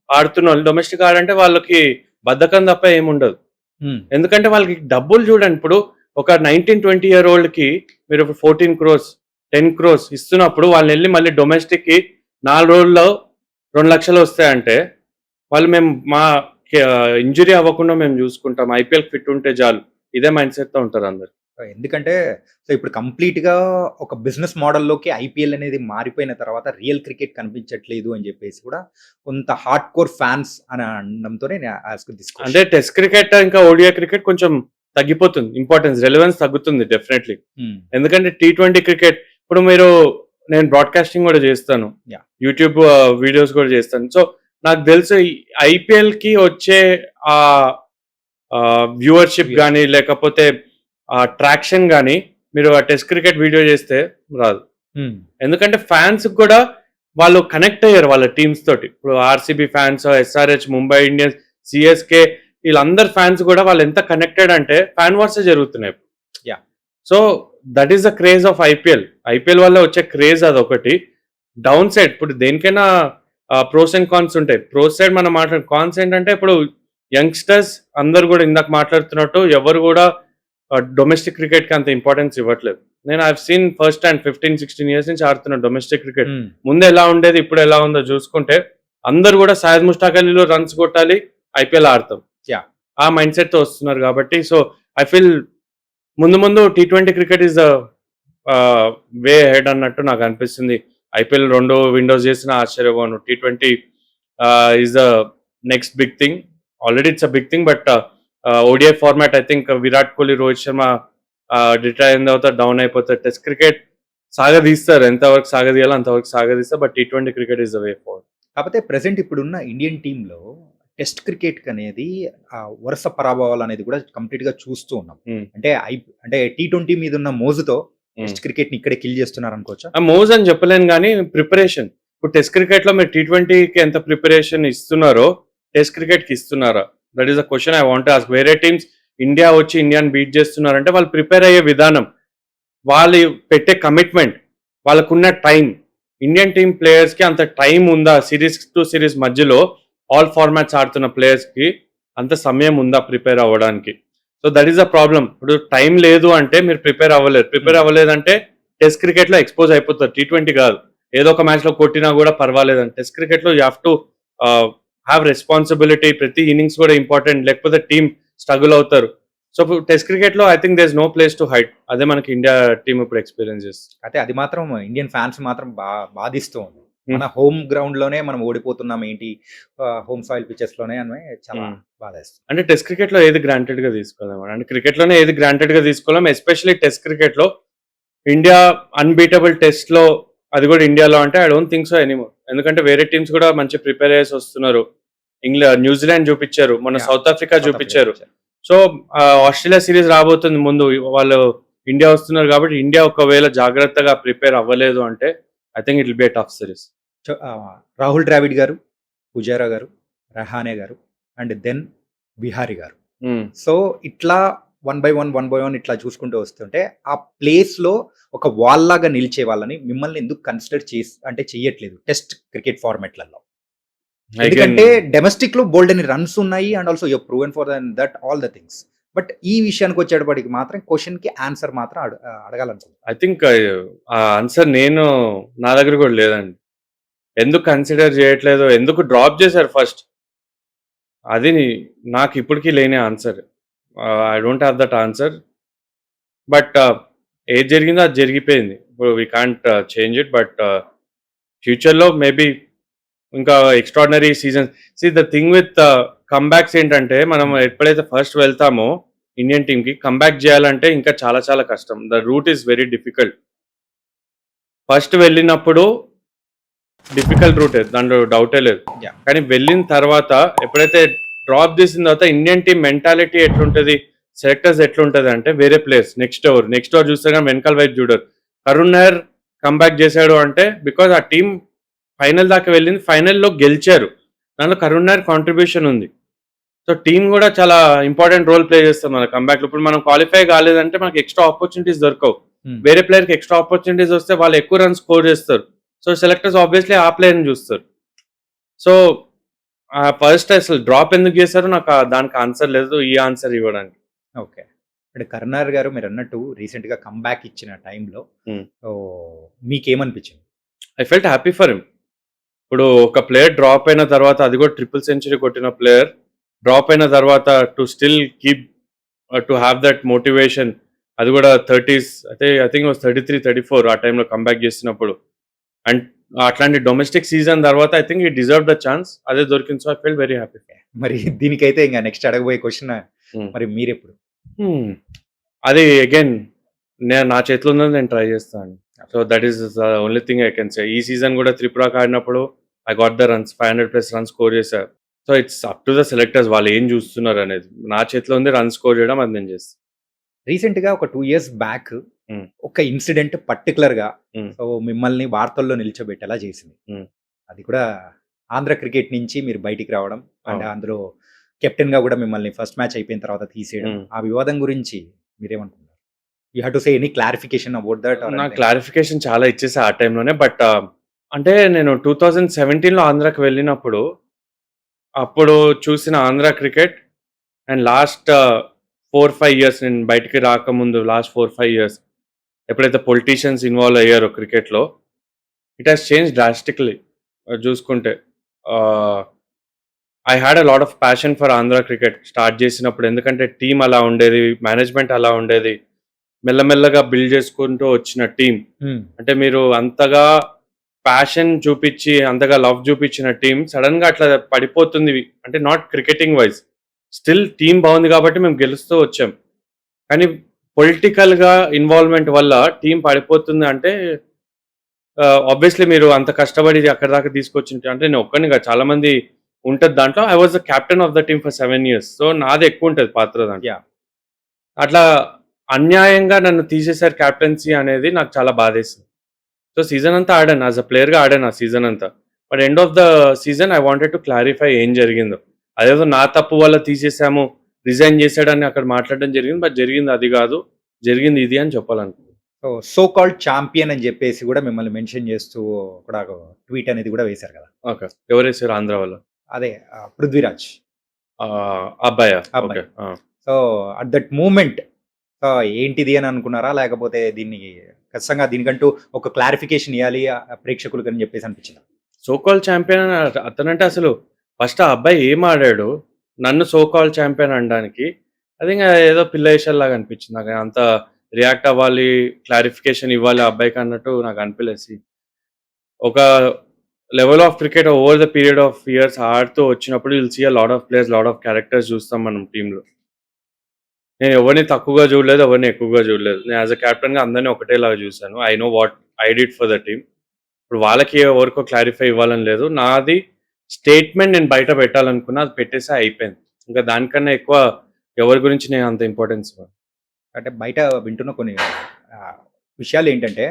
ఆడుతున్న వాళ్ళు డొమెస్టిక్ ఆడంటే వాళ్ళకి బద్ధకం తప్ప ఏముండదు. ఎందుకంటే వాళ్ళకి డబ్బులు చూడండి, ఇప్పుడు ఒక 19-20 ఇయర్ ఓల్డ్కి మీరు 14 crores 10 crores ఇస్తున్నప్పుడు వాళ్ళని వెళ్ళి మళ్ళీ డొమెస్టిక్కి 4 రోజుల్లో 2 లక్షలు వస్తాయంటే, వాళ్ళు మేము మా ఇంజురీ అవ్వకుండా మేము చూసుకుంటాం, ఐపీఎల్ ఫిట్ ఉంటే చాలు, ఇదే మైండ్ సెట్తో ఉంటారు అందరు. ఎందుకంటే సో ఇప్పుడు కంప్లీట్ గా ఒక బిజినెస్ మోడల్లోకి ఐపీఎల్ అనేది మారిపోయిన తర్వాత రియల్ క్రికెట్ కనిపించట్లేదు అని చెప్పేసి కూడా కొంత హార్డ్ కోర్ ఫ్యాన్స్ అని అనడంతోనే అంటే టెస్ట్ క్రికెట్ ఇంకా ఓడిఐ క్రికెట్ కొంచెం తగ్గిపోతుంది, ఇంపార్టెన్స్ రెలెవెన్స్ తగ్గుతుంది డెఫినెట్లీ. ఎందుకంటే T20 క్రికెట్ ఇప్పుడు నేను బ్రాడ్కాస్టింగ్ కూడా చేస్తాను, యూట్యూబ్ వీడియోస్ కూడా చేస్తాను. సో నాకు తెలుసు ఐపీఎల్ కి వచ్చే ఆ వ్యూవర్షిప్ కానీ లేకపోతే ట్రాక్షన్ కానీ మీరు ఆ టెస్ట్ క్రికెట్ వీడియో చేస్తే రాదు. ఎందుకంటే ఫ్యాన్స్ కూడా వాళ్ళు కనెక్ట్ అయ్యారు వాళ్ళ టీమ్స్ తోటి. ఇప్పుడు RCB fans, SRH, Mumbai Indians, CSK, వీళ్ళందరు ఫ్యాన్స్ కూడా వాళ్ళు ఎంత కనెక్టెడ్ అంటే ఫ్యాన్ వార్సే జరుగుతున్నాయి. So that is the craze of IPL వల్ల వచ్చే క్రేజ్ అదొకటి. డౌన్ సైడ్ ఇప్పుడు దేనికైనా ప్రోస్ అండ్ కాన్స్ ఉంటాయి. ప్రోస్ సైడ్ మనం కాన్స్ ఏంటంటే ఇప్పుడు యంగ్స్టర్స్ అందరు కూడా ఇందాక మాట్లాడుతున్నట్టు ఎవరు కూడా డొమెస్టిక్ క్రికెట్ కి అంత ఇంపార్టెన్స్ ఇవ్వట్లేదు. నేను I seen first and 15-16 years నుంచి ఆడుతున్నా డొమెస్టిక్ క్రికెట్. ముందు ఎలా ఉండేది, ఇప్పుడు ఎలా ఉందో చూసుకుంటే అందరు కూడా సాయద్ ముష్టాక్ అలీలో రన్స్ కొట్టాలి, ఐపీఎల్ ఆడతాం, ఆ మైండ్ సెట్ తో వస్తున్నారు. కాబట్టి సో ఐ ఫీల్ ముందు T20 cricket is the way ahead అన్నట్టు నాకు అనిపిస్తుంది. ఐపీఎల్ 2 విండోస్ చేసిన ఆశ్చర్యపోను. T20 is the next big thing. Already it's a big thing, but ODI format I think Virat Kohli, Rohit Sharma retire అయిన తర్వాత డౌన్ అయిపోతారు. టెస్ట్ క్రికెట్ సాగదీస్తారు, ఎంతవరకు సాగదీయాలో అంతవరకు సాగదీస్తారు, but T20 cricket is the way forward. కాకపోతే ప్రెసెంట్ ఇప్పుడున్న ఇండియన్ టీంలో టెస్ట్ క్రికెట్ అనేది వరుస పరాభవాలు అనేది కూడా కంప్లీట్ గా చూస్తూ ఉన్నాం. అంటే T20 మీద ఉన్న మోజుతో టెస్ట్ క్రికెట్ ని ఇక్కడే కిల్ చేస్తున్నారు అనుకోవచ్చా? మోజ్ అని చెప్పలేను కానీ ప్రిపరేషన్, ఇప్పుడు టెస్ట్ క్రికెట్ లో మీరు T20కి ఎంత ప్రిపరేషన్ ఇస్తున్నారో టెస్ట్ క్రికెట్ కి ఇస్తున్నారా? That is the question I want ask. వేరే టీమ్స్ ఇండియా వచ్చి ఇండియాని బీట్ చేస్తున్నారంటే వాళ్ళు ప్రిపేర్ అయ్యే విధానం, వాళ్ళు పెట్టే కమిట్మెంట్, వాళ్ళకున్న టైం, ఇండియన్ టీమ్ ప్లేయర్స్ కి అంత టైం ఉందా? సిరీస్ టు సిరీస్ మధ్యలో ఆల్ ఫార్మాట్స్ ఆడుతున్న ప్లేయర్స్ కి అంత సమయం ఉందా ప్రిపేర్ అవ్వడానికి? So that is the problem. ఇప్పుడు టైం లేదు అంటే మీరు ప్రిపేర్ అవ్వలేదంటే టెస్ట్ క్రికెట్ లో ఎక్స్పోజ్ అయిపోతారు. T20 కాదు, ఏదో ఒక మ్యాచ్ లో కొట్టినా కూడా పర్వాలేదండి. టెస్ట్ క్రికెట్ లో you have to have responsibility, ప్రతి ఇన్నింగ్స్ కూడా ఇంపార్టెంట్, లేకపోతే టీమ్ స్ట్రగుల్ అవుతారు. సో టెస్ట్ క్రికెట్ లో I think there is no place to hide. అదే మనకి ఇండియా టీమ్ ఇప్పుడు ఎక్స్పీరియన్స్ చేస్తుంది. అయితే అది మాత్రం ఇండియన్ ఫ్యాన్స్ మాత్రం బాధిస్తూ ఉంది. మన హోమ్ గ్రౌండ్ లోనే మనం ఓడిపోతున్నాం ఏంటి, హోమ్ సాయిల్ పిచెస్ లోనే అని చాలా బాధేస్తుంది. అంటే టెస్ట్ క్రికెట్ లో ఏది గ్రాంటెడ్ గా తీసుకోలేము, అంటే క్రికెట్ లోనే ఏది గ్రాంటెడ్ గా తీసుకోలేం. ఎస్పెషల్లీ టెస్ట్ క్రికెట్ లో ఇండియా అన్బీటబుల్ టెస్ట్ లో, అది కూడా ఇండియాలో అంటే I don't think so anymore. ఎందుకంటే వేరే టీమ్స్ కూడా మంచి ప్రిపేర్ అయ్యేసి వస్తున్నారు. న్యూజిలాండ్ చూపించారు, మన సౌత్ ఆఫ్రికా చూపించారు. సో ఆస్ట్రేలియా సిరీస్ రాబోతుంది ముందు, వాళ్ళు ఇండియా వస్తున్నారు. కాబట్టి ఇండియా ఒకవేళ జాగ్రత్తగా ప్రిపేర్ అవ్వలేదు అంటే I think it will be a tough series. Rahul Dravid గారు, పుజారా గారు, రహానే గారు అండ్ దెన్ విహారీ గారు. సో ఇట్లా 1 by 1 ఇట్లా చూసుకుంటూ వస్తుంటే ఆ ప్లేస్ లో ఒక వాల్ లాగా నిలిచే వాళ్ళని మిమ్మల్ని ఎందుకు కన్సిడర్ చెయ్యట్లేదు టెస్ట్ క్రికెట్ ఫార్మాట్లలో? ఎందుకంటే డొమెస్టిక్ లో బోల్డ్ అని రన్స్ ఉన్నాయి and also you proven for that all the things. But ఈ విషయానికి వచ్చేటప్పటికి మాత్రం క్వశ్చన్ కి ఆన్సర్ మాత్రం అడగాలనుకుంటున్నాను. ఐ థింక్ ఆ ఆన్సర్ నా దగ్గర కూడా లేదండి. ఎందుకు కన్సిడర్ చేయట్లేదు, ఎందుకు డ్రాప్ చేశారు ఫస్ట్, అది నాకు ఇప్పటికీ లేని answer. I don't have that answer. But ఏది జరిగిందో అది జరిగిపోయింది. ఇప్పుడు we can't change it. But ఫ్యూచర్‌లో మేబీ ఇంకా extraordinary seasons. See the thing with comebacks ఏంటంటే, మనం ఎప్పుడైతే ఫస్ట్ వెళ్తామో ఇండియన్ టీమ్‌కి కమ్‌బ్యాక్ జేయాలంటే ఇంకా చాలా చాలా కష్టం. The route is very difficult. First వెళ్ళినప్పుడు డిఫికల్ట్ రూటే, దాంట్లో డౌటే లేదు. Yeah. కానీ వెళ్ళిన తర్వాత ఎప్పుడైతే డ్రాప్ చేసిన తర్వాత ఇండియన్ టీమ్ మెంటాలిటీ ఎట్లుంటది, సెలెక్టర్స్ ఎట్లుంటది అంటే వేరే ప్లేయర్స్ నెక్స్ట్ ఓవర్ చూస్తే గాని వెనకాల వైపు చూడరు. కరుణ్ నాయర్ కమ్‌బ్యాక్ చేశాడు అంటే బికాజ్ ఆ టీమ్ ఫైనల్ దాకా వెళ్ళింది. ఫైనల్‌లో గెలిచారు. దాంట్లో కరుణ్ నాయర్ కాంట్రిబ్యూషన్ ఉంది. సో టీమ్ కూడా చాలా ఇంపార్టెంట్ రోల్ ప్లే చేస్తుంది మన కమ్‌బ్యాక్‌లో. ఇప్పుడు మనం క్వాలిఫై కాలేదంటే మనకి ఎక్స్ట్రా ఆపర్చునిటీస్ దొరకవు. వేరే ప్లేయర్‌కి ఎక్స్ట్రా ఆపర్చునిటీస్ వస్తే వాళ్ళు ఎక్కువ రన్స్ స్కోర్ చేస్తారు. సో సెలెక్టర్స్ ఆబ్వియస్లీ ఆ ప్లేయర్‌ని చూస్తారు. సో ఫస్ట్ అసలు డ్రాప్ ఎందుకు చేశారో నాకు దానికి ఆన్సర్ లేదు. ఈ ఆన్సర్ ఇవ్వడానికి. ఓకే. అంటే కరుణార్ గారు మీరన్నట్టు రీసెంట్‌గా కమ్‌బ్యాక్ ఇచ్చిన టైంలో హ్మ్. మీకేమనిపించింది? I felt happy for him. ఇప్పుడు ఒక ప్లేయర్ డ్రాప్ అయిన తర్వాత, అది కూడా ట్రిపుల్ సెంచరీ కొట్టిన ప్లేయర్ డ్రాప్ అయిన తర్వాత to still keep to have that motivation, అది కూడా 30s అయితే ఐ థింక్ వాస్ 33, 34 ఆ టైంలో కమ్‌బ్యాక్ చేసినప్పుడు. అండ్ అట్లాంటి డొమెస్టిక్ సీజన్ తర్వాత I think he deserve the chance. అదే దొరికింది. So I felt very happy. మరి దీనికైతే ఇంక నెక్స్ట్ అడగబోయే క్వెషన్ హ్మ్. మరి మీరెప్పుడు? అది అగైన్ నా చేతిలో ఉన్నది నేను ట్రై చేస్తాను. So that is the only thing I can say. ఈ సీజన్ కూడా త్రిపురకి ఆడినప్పుడు I got the runs, 500+ runs score చేశా. So it's up to the selectors, వాళ్ళు ఏం చూస్తున్నారు అనేది. నా చేతిలో ఉంది రన్స్ స్కోర్ చేయడం, అది నేను చేస్తాను. రీసెంట్‌గా ఒక 2 ఇయర్స్ బ్యాక్ హ్మ్. ఒక ఇన్సిడెంట్ పర్టిక్యులర్‌గా హ్మ్. సో మిమ్మల్ని వార్తల్లో నిలిచోబెట్టేలా చేసింది. హ్మ్. అది కూడా ఆంధ్ర క్రికెట్ నుంచి మీరు బయటికి రావడం అండ్ అవును. అందులో కెప్టెన్‌గా కూడా మిమ్మల్ని ఫస్ట్ మ్యాచ్ అయిపోయిన తర్వాత తీసేయడం. హ్మ్. ఆ వివాదం గురించి మీరేమనుకుంటారు? You have to say any clarification about that or నా ఎనీథింగ్? క్లారిఫికేషన్ చాలా ఇచ్చేసా ఆ టైంలోనే. బట్ అంటే నేను 2017లో ఆంధ్రాకి వెళ్ళినప్పుడు, అప్పుడు చూసిన Andhra cricket and last 4, 5 years నేను బయటికి రాకముందు లాస్ట్ 4, 5 ఇయర్స్ ఎప్పుడైతే పొలిటీషియన్స్ ఇన్వాల్వ్ అయ్యారో క్రికెట్‌లో, ఇట్ హాస్ చేంజ్ డ్రాస్టిక్‌లీ. చూసుకుంటే I had a lot of passion for Andhra cricket start చేసినప్పుడు. ఎందుకంటే టీమ్ అలా ఉండేది, మేనేజ్మెంట్ అలా ఉండేది. మెల్లమెల్లగా బిల్డ్ చేసుకుంటూ వచ్చిన టీమ్. హ్మ్. అంటే మీరు అంతగా ప్యాషన్ చూపిచ్చి, అంతగా లవ్ చూపిచ్చిన టీమ్ సడెన్‌గా అట్లా పడిపోతుంది. అంటే not cricketing wise. Still team బాగుంది కాబట్టి మేము గెలుస్తూ వచ్చాం. కానీ పొలిటికల్‌గా ఇన్వాల్వ్‌మెంట్ వల్ల టీమ్ పడిపోతుంది అంటే ఆబ్వియస్లీ మీరు అంత కష్టపడి అక్కడి దాకా తీసుకొచ్చింటే, అంటే నేను ఒక్కడిని కాదు, చాలా మంది ఉంటది దాంట్లో. I was the captain of the team for 7 years. So నాది ఎక్కువ ఉంటది పాత్ర దాంట్లో. యాహ్! అట్లా అన్యాయంగా నన్ను తీసేసారు కెప్టెన్సీ అనేది నాకు చాలా బాధేసింది. సో సీజన్ అంతా ఆడాను. యాస్ ఎ ప్లేయర్‌గా ఆడాను ఆ సీజన్ అంతా. But end of the season I wanted to clarify ఏం జరిగిందో. అదేదో నా తప్పు వల్ల తీసేసాము, రిజైన్ చేసాడని అక్కడ మాట్లాడడం జరిగింది. బట్ జరిగింది అది కాదు. జరిగింది ఇది అని చెప్పాలనుకున్నాను. సో కాల్డ్ చాంపియన్ అని చెప్పేసి కూడా మిమ్మల్ని మెన్షన్ చేస్తూ కూడా ఒక ట్వీట్ అనేది కూడా వేశారు కదా! ఓకే. ఎవరేసారు ఆంధ్ర వాళ్ళు? అదే 'పృథ్వీరాజ్' అబ్బాయా? అబ్బాయి. ఓకే. ఆ! సో అట్ దట్ మూమెంట్ ఏంటిది అని అనుకున్నారా? లేకపోతే దీన్ని ఖచ్చితంగా దీనికంటూ ఒక క్లారిఫికేషన్ ఇయ్యాలి ప్రేక్షకులకి అని చెప్పేసి అనిపించిందా? సో కాల్డ్ ఛాంపియన్ అని అతనంటే అసలు ఫస్ట్ ఆ అబ్బాయి ఏం ఆడాడు? నన్ను సో కాల్డ్ ఛాంపియన్ అనడానికి అది ఇంగ ఏదో పిల్ల ఏషాల్లాగా అనిపించింది నాకు. అంత రియాక్ట్ అవ్వాలి, క్లారిఫికేషన్ ఇవ్వాలి ఆ అబ్బాయికి అన్నట్టు నాకు అనిపియలేదు. ఒక level of cricket over the period of years ఆడుతూ వచ్చినప్పుడు will see a lot of players, lot of characters చూస్తాం మనం టీమ్‌లో. నేను ఎవరిని తక్కువగా చూడలేదు, ఎవరిని ఎక్కువగా చూడలేదు. నేను యాస్ ఎ కెప్టెన్‌గా అందరిని ఒకటేలాగా చూసాను. I know what I did for the team. ఇప్పుడు వాళ్ళకి ఎవరికో క్లారిఫై ఇవ్వాలని లేదు. నాది స్టేట్మెంట్ నేను బయట పెట్టాలనుకున్నా, అది పెట్టేసా అయిపోయింది. ఇంకా దానికన్నా ఎక్కువ ఎవరి గురించి నేను అంత ఇంపార్టెన్స్ ఇవ్వను. అంటే బయట వింటున్న కొన్ని విషయాలేంటంటే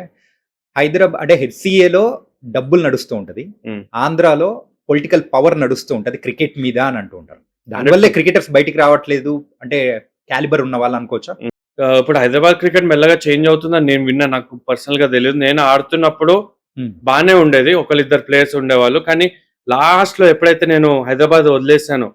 అంటే హెచ్‌సీఏలో డబ్బులు నడుస్తూ ఉంటది. హ్మ్. ఆంధ్రాలో పొలిటికల్ పవర్ నడుస్తూ ఉంటది క్రికెట్ మీద అని అంటూ ఉంటారు. దానివల్లే క్రికెటర్స్ బయటికి రావట్లేదు అంటే క్యాలిబర్ ఉన్న వాళ్ళు అనుకోవచ్చా? ఇప్పుడు హైదరాబాద్ క్రికెట్ మెల్లగా చేంజ్ అవుతుందని నేను విన్నా. నాకు పర్సనల్‌గా తెలీదు. నేను ఆడుతున్నప్పుడు హ్మ్. బానే ఉండేది. ఒకళ్ళిద్దరు ప్లేయర్స్ ఉండేవాళ్ళు. కానీ లాస్ట్‌లో ఎప్పుడైతే నేను హైదరాబాద్ వదిలేసానో,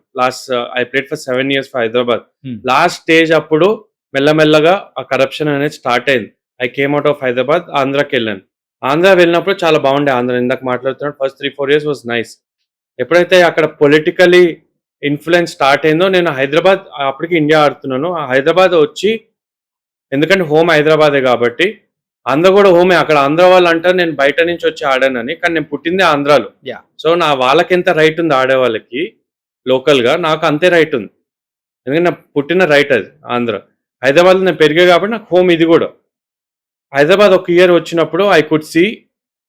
I played for 7 years for Hyderabad. Hmm. Last stage అప్పుడు మెల్లమెల్లగా ఆ కరప్షన్ అనేది స్టార్ట్ అయింది. I came out of Hyderabad, ఆంధ్రాకెళ్ళాను. ఆంధ్ర వెళ్ళినప్పుడు చాలా బాగుండే ఆంధ్ర. ఇందాక మాట్లాడుతున్నట్టు ఫస్ట్ 3, 4 ఇయర్స్ వాస్ నైస్. ఎప్పుడైతే అక్కడ పొలిటికల్లీ ఇన్‌ఫ్లూయెన్స్ స్టార్ట్ అయిందో, నేను హైదరాబాద్, అప్పటికి ఇండియా ఆడుతున్నాను. ఆ హైదరాబాద్ వచ్చి ఎందుకంటే హోమ్ హైదరాబాదే కాబట్టి. ఆంధ్ర కూడా హోమే. అక్కడ ఆంధ్ర వాళ్ళు అంటారు నేను బయట నుంచి వచ్చి ఆడానని. కానీ నేను పుట్టిందే ఆంధ్రాలో. యాహ్! సో వాళ్ళకెంత రైట్ ఉంది ఆడే వాళ్ళకి లోకల్‌గా, నాకు అంతే రైట్ ఉంది. ఎందుకంటే నా పుట్టిన రైట్ అది ఆంధ్ర. హైదరాబాద్‌లో నేను పెరిగా కాబట్టి నాకు హోమ్ ఇది గూడా. హైదరాబాద్ ఒక ఇయర్ వచ్చినప్పుడు I could see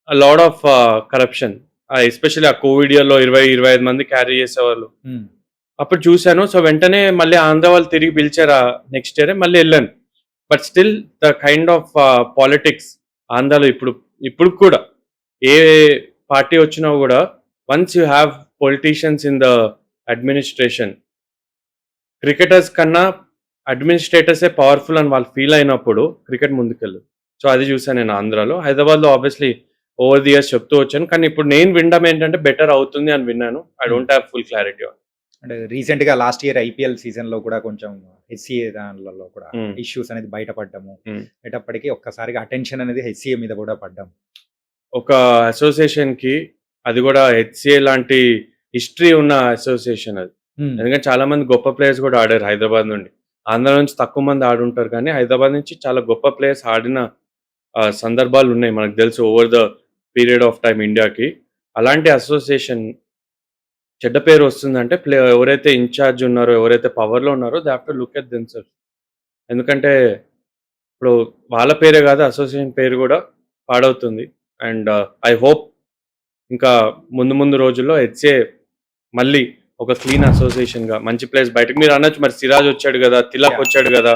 lot of corruption. Especially ఆ కోవిడ్ ఇయర్‌లో 20, 25 మంది క్యారీ చేసేవాళ్ళు. హ్మ్. అప్పుడు చూసాను. సో, వెంటనే మళ్ళీ ఆంధ్ర వాళ్ళు తిరిగి పిలిచారు నెక్స్ట్ ఇయరే మళ్ళీ ఎళ్ళాను. But still the kind of politics ఆంధ్రాలో ఇప్పుడు కూడా ఏ పార్టీ వచ్చినా గూడా once you have politicians in the administration, cricketers కన్నా అడ్మినిస్ట్రేటర్సే పవర్‌ఫుల్ అని వాళ్ళు ఫీల్ అయినప్పుడు క్రికెట్ ముందుకెళ్ళదు. సో, అది చూసాను నేను ఆంధ్రాలో. హైదరాబాద్‌లో ఆబ్వియస్లీ ఓవర్ ది ఇయర్స్ చెప్తూ వచ్చాను. కానీ ఇప్పుడు నేను వినడం ఏంటంటే బెటర్ అవుతుంది అని విన్నాను. I don't have full clarity on. అంటే రీసెంట్‌గా లాస్ట్ ఇయర్ ఐపీఎల్ సీజన్‌లో కూడా కొంచెం హెచ్‌సీఏ దాన్లలో కూడా హ్మ్. ఇష్యూస్ అనేది బయటపడ్డము. హ్మ్. అయ్యేటప్పటికి ఒక్కసారిగా అటెన్షన్ అనేది హెచ్‌సీఏ మీద కూడా పడ్డం. ఒక అసోసియేషన్‌కి అది గూడా హెచ్‌సీఏ లాంటి హిస్టరీ ఉన్న అసోసియేషన్ అది. హ్మ్. ఎందుకంటే చాలా మంది గొప్ప ప్లేయర్స్ గూడా ఆడారు హైదరాబాద్ నుండి. ఆంధ్ర నుంచి తక్కువ మంది ఆడుంటారు కానీ హైదరాబాద్ నుంచి చాలా గొప్ప ప్లేయర్స్ ఆడిన సందర్భాలున్నాయి మనకు తెలుసు over the period of time ఇండియాకి. అలాంటి అసోసియేషన్ చెడ్డ పేరు వస్తుందంటే ఎవరైతే ఇన్‌చార్జ్ ఉన్నారో, ఎవరైతే పవర్‌లో ఉన్నారో they have to look at themselves. ఎందుకంటే ఇప్పుడు వాళ్ళ పేరే కాదు అసోసియేషన్ పేరు గూడా పాడవుతుంది. అండ్ ఐ హోప్ ఇంకా ముందు ముందు రోజుల్లో హెచ్‌సీఏ మళ్ళీ ఒక క్లీన్ అసోసియేషన్‌గా మంచి ప్లేయర్స్ బయటకి మీరు అనొచ్చు మరి సిరాజ్ వచ్చాడు గదా! తిలక్ యాహ్! వచ్చాడు గదా!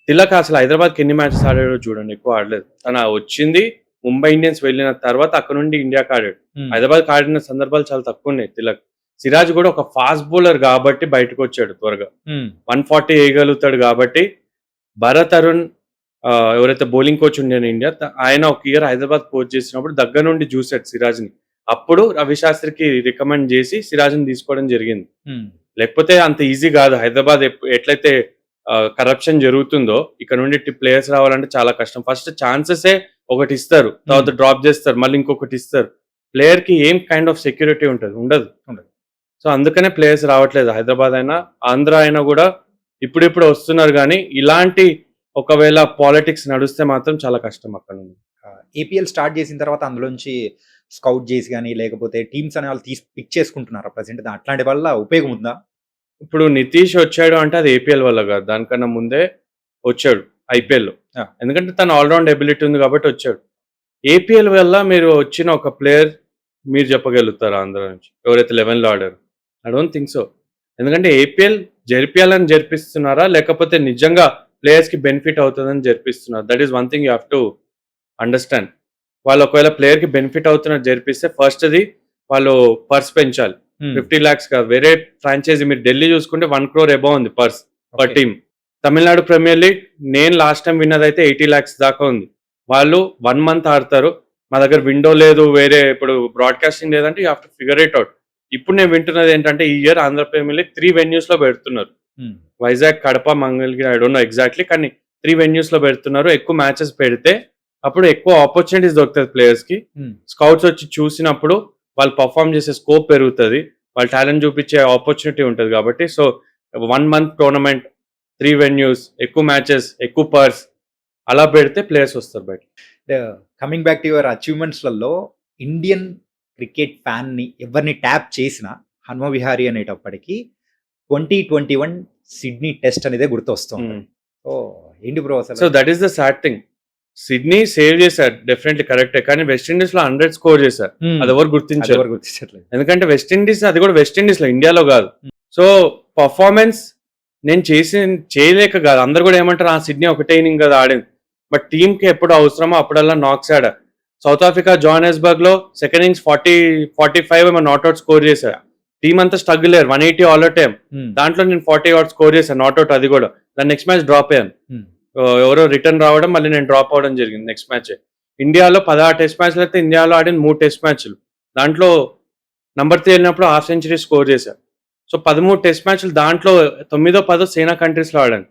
తిలక్ అసలు హైదరాబాద్‌కి ఎన్ని మ్యాచెస్ ఆడాడో చూడండి. ఎక్కువ ఆడలేదు. వచ్చింది ముంబై ఇండియన్స్ వెళ్ళిన తర్వాత అక్కడ నుండి ఇండియాకి ఆడాడు. హ్మ్. హైదరాబాద్‌కి ఆడిన సందర్భాలు చాలా తక్కువున్నాయి తిలక్. సిరాజ్ గూడా ఒక ఫాస్ట్ బౌలర్ గాబట్టి బయటకొచ్చాడు త్వరగా. హ్మ్. 140 ఏయగలుగుతాడు గాబట్టి భరత్ అరుణ్ ఎవరైతే బౌలింగ్ కోచ్ ఉండేను ఇండియా ఆయన ఒక ఇయర్ హైదరాబాద్ కోచ్ చేసినప్పుడు దగ్గర నుండి చూసాడు సిరాజ్‌ని. అప్పుడు రవి శాస్త్రికి రికమెండ్ చేసి సిరాజ్‌ని తీసుకోవడం జరిగింది. హ్మ్. లేకపోతే అంత ఈజీ గాదు. హైదరాబాద్ ఎట్లయితే కరప్షన్ జరుగుతుందో ఇక్కడ నుండి ప్లేయర్స్ రావాలంటే చాలా కష్టం. ఫస్ట్ ఛాన్సెసే ఒకటిస్తారు. తర్వాత డ్రాప్ జేస్తారు. మళ్ళీ ఇంకొకటిస్తారు. ప్లేయర్‌కి ఏం కైండ్ ఆఫ్ సెక్యూరిటీ ఉంటది? ఉండదు. ఉండదు. సో, అందుకనే ప్లేయర్స్ రావట్లేదు. హైదరాబాద్ అయినా, ఆంధ్ర అయినా గూడా ఇప్పుడిప్పుడు వస్తున్నారు గానీ, ఇలాంటి ఒకవేళ పాలిటిక్స్ నడుస్తే మాత్రం చాలా కష్టం అక్కడ నుండి. ఏపీఎల్ స్టార్ట్ చేసిన తర్వాత అందులోంచి స్కౌట్ చేసి గాని, లేకపోతే టీమ్స్ అనే వాళ్ళు తీసి పిక్ చేసుకుంటున్నారా ప్రెజెంట్? అట్లాంటి వల్ల ఉపయోగం ఉందా? ఇప్పుడు 'నితీష్' వచ్చాడు అంటే అది ఏపీఎల్ వల్ల గాదు. దానికన్నా ముందే వచ్చాడు ఐపీఎల్‌లో. ఆ! ఎందుకంటే తను ఆల్ రౌండ్ ఎబిలిటీ ఉంది కాబట్టి వచ్చాడు. ఏపీఎల్ వల్ల మీరు వచ్చిన ఒక ప్లేయర్ మీరు చెప్పగలుగుతారా ఆంధ్ర నుంచి? ఎవరైతే 11లో ఆడారో? I don't think so. ఎందుకంటే ఏపీఎల్ జరిపియాలని జరిపిస్తున్నారా? లేకపోతే నిజంగా ప్లేయర్స్‌కి బెనిఫిట్ అవుతదని జరిపిస్తున్నారా? That is one thing you have to understand. వాళ్ళు ఒకవేళ ప్లేయర్‌కి బెనిఫిట్ అవుతున్నట్టు జరిపిస్తే ఫస్ట్‌ది వాళ్ళు పర్స్ పెంచాలి. హ్మ్. 50 లాక్స్ కాదు. వేరే ఫ్రాంచైజీ మీరు ఢిల్లీ చూసుకుంటే 1 క్రోర్ అబోవ్ ఉంది per okay. Team. Tamil Nadu premier league నేను లాస్ట్ టైమ్ విన్నదైతే 80 లాక్స్ దాకా ఉంది. వాళ్ళు 1 మంత్ ఆడతారు. మా దగ్గర విండో లేదు. వేరే ఇప్పుడు బ్రాడ్‌కాస్టింగ్ లేదంటే you have to figure it out. ఇప్పుడు నేను వింటున్నది ఏంటంటే ఈ ఇయర్ ఆంధ్ర ప్రీమియర్ లీగ్ 3 వెన్యూస్‌లో పెడుతున్నారు. హ్మ్. Vizag, Kadapa, Mangalagiri I don't know exactly కానీ 3 వెన్యూస్‌లో పెడుతున్నారు. ఎక్కువ మ్యాచెస్ పెడితే అప్పుడు ఎక్కువ ఆపర్చునిటీస్ దొరుకుతాయి ప్లేయర్స్‌కి. హ్మ్. స్కౌట్స్ వచ్చి చూసినప్పుడు వాళ్ళు పెర్ఫార్మ్ చేసే స్కోప్ పెరుగుతది. వాళ్ళ టాలెంట్ చూపించే ఆపర్చునిటీ ఉంటది కాబట్టి సో 1 మంత్ టోర్నమెంట్, 3 వెన్యూస్, ఎక్కువ మ్యాచెస్, ఎక్కువ పర్స్ అలా పెడితే ప్లేయర్స్ వస్తారు బయటకి. కమింగ్ బ్యాక్ టు యువర్ అచీవ్‌మెంట్స్‌లలో ఇండియన్ క్రికెట్ ఫ్యాన్‌ని ఎవరిని ట్యాప్ చేసినా హనుమ విహారీ అనేటప్పటికి 2021 సిడ్నీ టెస్ట్ అనేదే గుర్తొస్తుంది. హ్మ్. ఓహ్! ఏంటి బ్రో సో అసలు? That is the sad thing. Sydney save చేశారు డెఫినెట్‌లీ కరెక్టే. కానీ వెస్ట్ ఇండీస్‌లో 100 స్కోర్ చేశారు. హ్మ్. అదెవరు గుర్తించరు. అదెవరు గుర్తించట్లేదు. ఎందుకంటే వెస్ట్ ఇండీస్ అది కూడా వెస్ట్ ఇండీస్‌లో ఇండియాలో కాదు. సో పర్ఫార్మెన్స్ నేను చేయలేక కాదు. అందరూ కూడా ఏమంటారు సిడ్నీ ఒకటే ఇన్నింగ్ కదా ఆడింది. బట్ టీమ్‌కి ఎప్పుడు అవసరమో అప్పుడల్లా నాక్స్ ఆడా. సౌత్ ఆఫ్రికా జోహానెస్బర్గ్‌లో సెకండ్ ఇన్నింగ్స్ 40, 45 ఏమో నాట్ ఔట్ స్కోర్ చేశారు. టీమ్ అంతా స్ట్రగుల్ అయ్యారు. 180 ఆల్ ఔట్ టైమ్. హ్మ్. దాంట్లో నేను 40 ఆట్ స్కోర్ చేశాను. నాట్ ఔట్ అది కూడా. దాని నెక్స్ట్ మ్యాచ్ డ్రాప్ అయ్యాను. హ్మ్. ఎవరో రిటర్న్ రావడం మళ్ళీ నేను డ్రాప్ అవ్వడం జరిగింది నెక్స్ట్ మ్యాచ్. ఇండియాలో 16 టెస్ట్ మ్యాచ్‌లు అయితే ఇండియాలో ఆడిన 3 టెస్ట్ మ్యాచ్‌లు. దాంట్లో నంబర్ 3 వెళ్ళినప్పుడు హాఫ్ సెంచరీ స్కోర్ చేశారు. సో 13 టెస్ట్ మ్యాచ్‌లు దాంట్లో 9, 10 సేనా కంట్రీస్‌లో ఆడాను.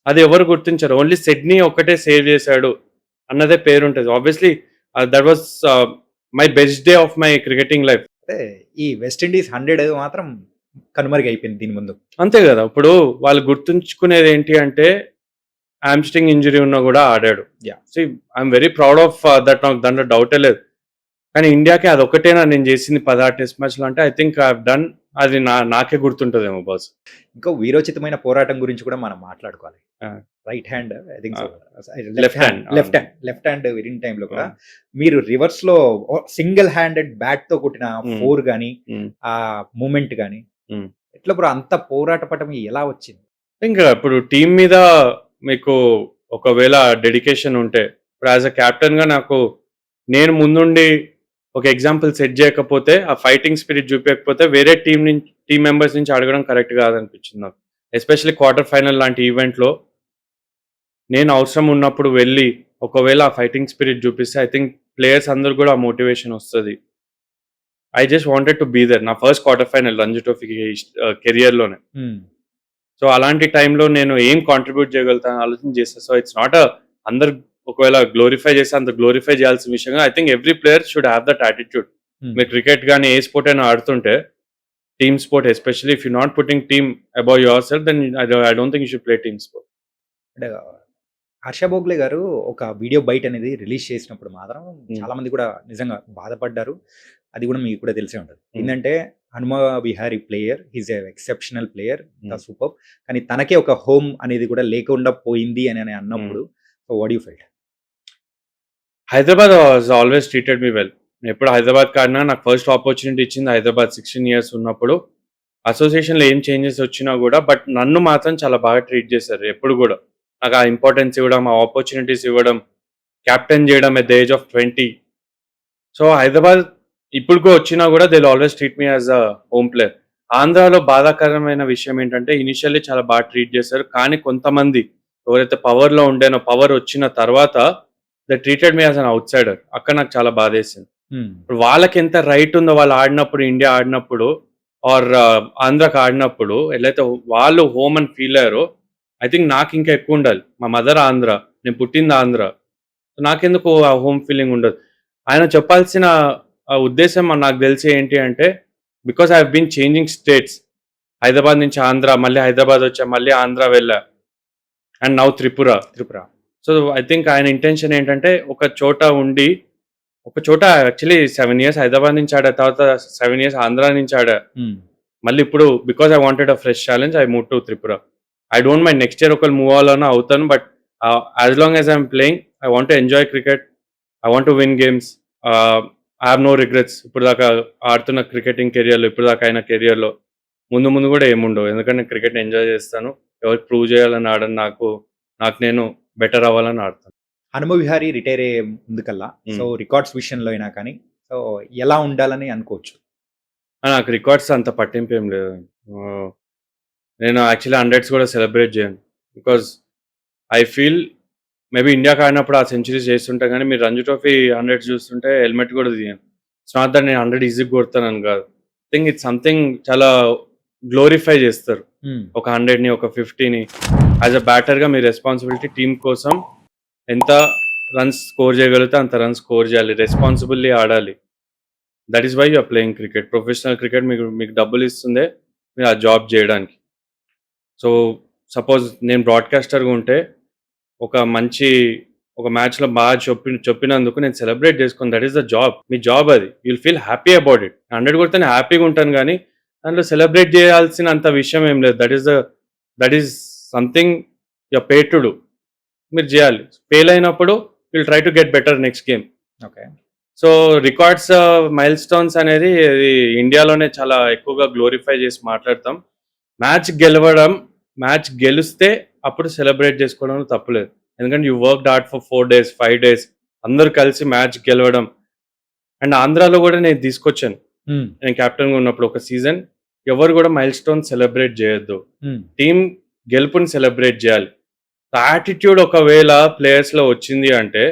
అది ఎవరు గుర్తించరు. ఓన్లీ సిడ్నీ ఒక్కటే సేవ్ చేశాడు అన్నదే పేరుంటది. Obviously that was my best day of my cricketing life. అంటే ఈ వెస్ట్ ఇండీస్ 100 మాత్రం కనుమరుగైపోయింది దీని ముందు. అంతే గదా! ఇప్పుడు వాళ్ళు గుర్తుంచుకునేది ఏంటి అంటే హ్యామ్స్ట్రింగ్ ఇంజరీ ఉన్నా కూడా ఆడాడు. Yeah. So I'm very proud of that. నాకు దాంట్లో డౌటే లేదు. కానీ ఇండియాకి అదొక్కటేనా నేను చేసింది 16 టెస్ట్ మ్యాచ్లు అంటే I think I have done. అది నాకే గుర్తుంటుందేమో బాస్. ఇంకో వీరోచితమైన పోరాటం గురించి కూడా మనం మాట్లాడుకోవాలి. Ah. Right hand I think Left hand. Left hand winning టైంలో కూడా మీరు రివర్స్ లో సింగిల్ హ్యాండెడ్ బ్యాట్ తో కొట్టిన Mm. 4 గానీ Mm. ఆ మూమెంట్ గానీ Mm. ఎట్లా బ్రో అంత పోరాట పటం ఎలా వచ్చింది? ఇంకా ఇప్పుడు టీం మీద మీకు ఒకవేళ డెడికేషన్ ఉంటే, ఇప్పుడు యాజ్ అ కెప్టెన్ గా నాకు నేను ముందుండి ఒక ఎగ్జాంపుల్ సెట్ చేయకపోతే, ఆ ఫైటింగ్ స్పిరిట్ చూపించకపోతే వేరే టీం మెంబర్స్ నుంచి అడగడం కరెక్ట్ కాదనిపించింది నాకు. ఎస్పెషల్లీ క్వార్టర్ ఫైనల్ లాంటి ఈవెంట్లో నేను అవసరం ఉన్నప్పుడు వెళ్ళి ఒకవేళ ఆ ఫైటింగ్ స్పిరిట్ చూపిస్తే ఐ థింక్ ప్లేయర్స్ అందరూ కూడా ఆ మోటివేషన్ వస్తుంది. I just wanted to be there. నా first quarter final Ranji Trophy కెరియర్లోనే. సో అలాంటి టైంలో నేను ఏం కాంట్రిబ్యూట్ చేయగలుగుతాను ఆలోచన చేస్తాను. సో ఇట్స్ నాట్ అందరు ఒకవేళ గ్లోరిఫై చేస్తే అంత గ్లోరిఫై చేయాల్సిన విషయంగా I think every player should have that attitude. మీరు క్రికెట్ కానీ ఏ స్పోర్ట్ అయినా ఆడుతుంటే, team sport especially if you not putting team above your self, then I don't think you should play team sport. అంటే హర్ష భోగ్లే గారు ఒక వీడియో బైట్ అనేది రిలీజ్ చేసినప్పుడు మాత్రం చాలా మంది కూడా నిజంగా బాధపడ్డారు. అది కూడా మీకు కూడా తెలిసే ఉంటుంది. ఏంటంటే Hanuma Vihari player, he's a exceptional player, super, కానీ తనకే ఒక హోమ్ అనేది కూడా లేకుండా పోయింది అని అన్నప్పుడు so what you felt? Hyderabad was always treated me well. ఎప్పుడు హైదరాబాద్ ఆడినా నాకు ఫస్ట్ ఆపర్చునిటీ ఇచ్చింది హైదరాబాద్ 16 years ఉన్నప్పుడు. అసోసియేషన్లో ఏం చేంజెస్ వచ్చినా కూడా బట్ నన్ను మాత్రం చాలా బాగా ట్రీట్ చేశారు ఎప్పుడు కూడా. నాకు ఆ ఇంపార్టెన్స్ ఇవ్వడం, ఆ ఆపర్చునిటీస్ ఇవ్వడం, క్యాప్టెన్ చేయడం at the age of 20. So Hyderabad ఇప్పుడు వచ్చినా కూడా they always treat me as a home player. ఆంధ్రాలో బాధాకరమైన విషయం ఏంటంటే ఇనిషియల్లీ చాలా బాగా ట్రీట్ చేశారు, కానీ కొంతమంది ఎవరైతే పవర్లో ఉండేనో పవర్ వచ్చిన తర్వాత they treated me as an out cider. అక్కడ నాకు చాలా బాధేసింది. ఇప్పుడు వాళ్ళకి ఎంత రైట్ ఉందో వాళ్ళు ఆడినప్పుడు, ఇండియా ఆడినప్పుడు ఆర్ ఆంధ్రాకి ఆడినప్పుడు ఎట్లయితే వాళ్ళు హోమ్ అని ఫీల్ అయ్యారో ఐ థింక్ నాకు ఇంకా ఎక్కువ ఉండాలి. మా మదర్ ఆంధ్ర, నేను పుట్టింది ఆంధ్ర, నాకెందుకు ఆ హోమ్ ఫీలింగ్ ఉండదు. ఆయన చెప్పాల్సిన ఉద్దేశం నాకు తెలిసి ఏంటి అంటే, because I have been changing states. Hyderabad నుంచి ఆంధ్ర, మళ్ళీ హైదరాబాద్ వచ్చా, మళ్ళీ ఆంధ్ర వెళ్ళా, and now Tripura. So I think ఆయన ఇంటెన్షన్ ఏంటంటే ఒక చోట ఉండి, ఒక చోట యాక్చువల్లీ 7 years హైదరాబాద్ నుంచి ఆడా, తర్వాత 7 years ఆంధ్ర నుంచి ఆడా, మళ్ళీ ఇప్పుడు because I wanted a fresh challenge I move to Tripura. I don't mind next year ఒకవేళ మూవ్ అవ్వాలన్నా అవుతాను, but as long as I'm playing I want to enjoy cricket, I want to win games, I have no regrets. ఇప్పుడు దాకా ఆడుతున్న క్రికెటింగ్ కెరియర్లో, ఇప్పుడు దాకా అయిన కెరియర్లో ముందు కూడా ఏముండవు, ఎందుకంటే నేను క్రికెట్ ఎంజాయ్ చేస్తాను. ఎవరికి ప్రూవ్ చేయాలని ఆడను, నాకు నేను బెటర్ అవ్వాలని ఆడతాను. హనుమ విహారీ రిటైర్ అయ్యే ముందుకల్లా సో రికార్డ్స్ విషయంలో అయినా కానీ సో ఎలా ఉండాలని అనుకోవచ్చు? నాకు రికార్డ్స్ అంత పట్టింపు ఏం లేదు. నేను యాక్చువల్లీ 100s కూడా సెలబ్రేట్ చేయను, బికాజ్ ఐ ఫీల్ మేబీ ఇండియాకి ఆడినప్పుడు ఆ సెంచరీస్ చేస్తుంటే, కానీ మీరు రంజీ ట్రోఫీ 100s చూస్తుంటే హెల్మెట్ కూడా తీయను. ఇట్స్ నాట్ దట్ నేను 100 ఈజీగా కొడతానని కాదు. ఐ థింక్ ఇట్స్ సంథింగ్ చాలా గ్లోరిఫై చేస్తారు. ఒక 100ని, ఒక 50ని. యాజ్ అ బ్యాటర్గా మీ రెస్పాన్సిబిలిటీ టీం కోసం ఎంత రన్స్ స్కోర్ చేయగలిగితే అంత రన్స్ స్కోర్ చేయాలి, రెస్పాన్సిబుల్లీ ఆడాలి. That is why you are playing cricket. Professional cricket మీకు డబ్బులు ఇస్తుందే మీరు ఆ జాబ్ చేయడానికి. సో సపోజ్ నేను బ్రాడ్కాస్టర్గా ఉంటే ఒక మ్యాచ్లో బాగా చెప్పినందుకు నేను సెలబ్రేట్ చేసుకుని, దట్ ఈస్ ద జాబ్. మీ జాబ్ అది. You'll feel happy about it. 100 కొడితే నేను హ్యాపీగా ఉంటాను, కానీ దాంట్లో సెలబ్రేట్ చేయాల్సిన అంత విషయం ఏం లేదు. That is something your pay to do. మీరు చేయాలి. ఫెయిల్ అయినప్పుడు will try to get better next game. Okay. So records, mile stones అనేది ఇండియాలోనే చాలా ఎక్కువగా గ్లోరిఫై చేసి మాట్లాడతాం. మ్యాచ్ గెలిస్తే అప్పుడు సెలబ్రేట్ చేసుకోవడం తప్పులేదు, ఎందుకంటే you worked hard for 4 days 5 days అందరూ కలిసి మ్యాచ్ గెలవడం. అండ్ ఆంధ్రాలో కూడా నేను తీసుకొచ్చాను, నేను కెప్టెన్గా ఉన్నప్పుడు ఒక సీజన్ ఎవరు కూడా మైల్ స్టోన్ సెలబ్రేట్ చేయొద్దు, టీం గెలుపుని సెలబ్రేట్ చేయాలి. యాటిట్యూడ్ ఒకవేళ ప్లేయర్స్లో వచ్చింది అంటే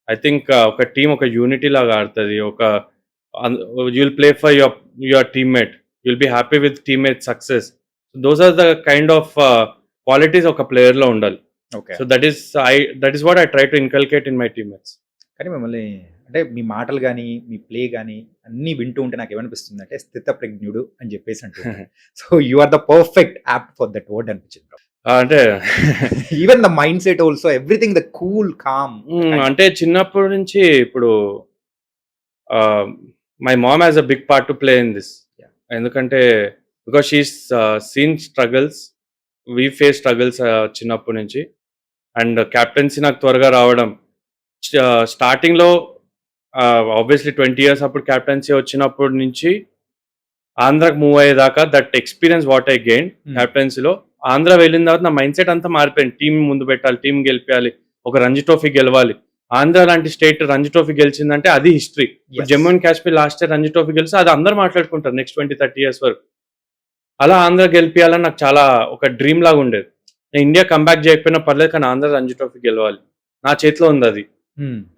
ఐ థింక్ ఒక టీం ఒక యూనిటీ లాగా ఆడుతుంది. You'll play for your teammate, you'll be happy with teammate success. Those are the kind of qualities ఒక ప్లేయర్లో ఉండాలి. So that is what I try to inculcate in my teammates. కానీ మిమ్మల్ని అంటే మీ మాటలు కానీ మీ ప్లే కానీ అన్నీ వింటూ ఉంటే నాకు ఏమనిపిస్తుంది అంటే స్థితప్రజ్ఞుడు అని చెప్పేసి అంటున్నాను. So you are the perfect apt for that word అనిపించింది. అంటే even the mindset also everything the cool calm. అంటే చిన్నప్పటి నుంచి ఇప్పుడు my mom has a big part to play in this. ఎందుకంటే because she's seen struggles, we face struggles చిన్నప్పటి నుంచి. అండ్ క్యాప్టెన్సీ నాకు త్వరగా రావడం, స్టార్టింగ్లో ఆబ్వియస్లీ 20 years అప్పుడు క్యాప్టెన్సీ వచ్చినప్పటి నుంచి ఆంధ్రాకి మూవ్ అయ్యేదాకా that experience what I gain క్యాప్టెన్సీలో. ఆంధ్ర వెళ్ళిన తర్వాత నా మైండ్ సెట్ అంతా మారిపోయింది. టీం ముందు పెట్టాలి, టీం గెలిపించాలి, ఒక రంజీ ట్రోఫీ గెలవాలి. ఆంధ్ర లాంటి స్టేట్ రంజీ ట్రోఫీ గెలిచిందంటే అది history. Jammu and Kashmir last year Ranji trophy గెలిచి అది అందరూ మాట్లాడుకుంటారు నెక్స్ట్ 20-30 years వరకు. అలా ఆంధ్ర గెలిపించాలని నాకు చాలా ఒక డ్రీమ్ లాగా ఉండేది. నేను ఇండియా కంబ్యాక్ చేయకపోయినా పర్లేదు, కానీ ఆంధ్ర రంజీ ట్రోఫీ గెలవాలి, నా చేతిలో ఉంది అది.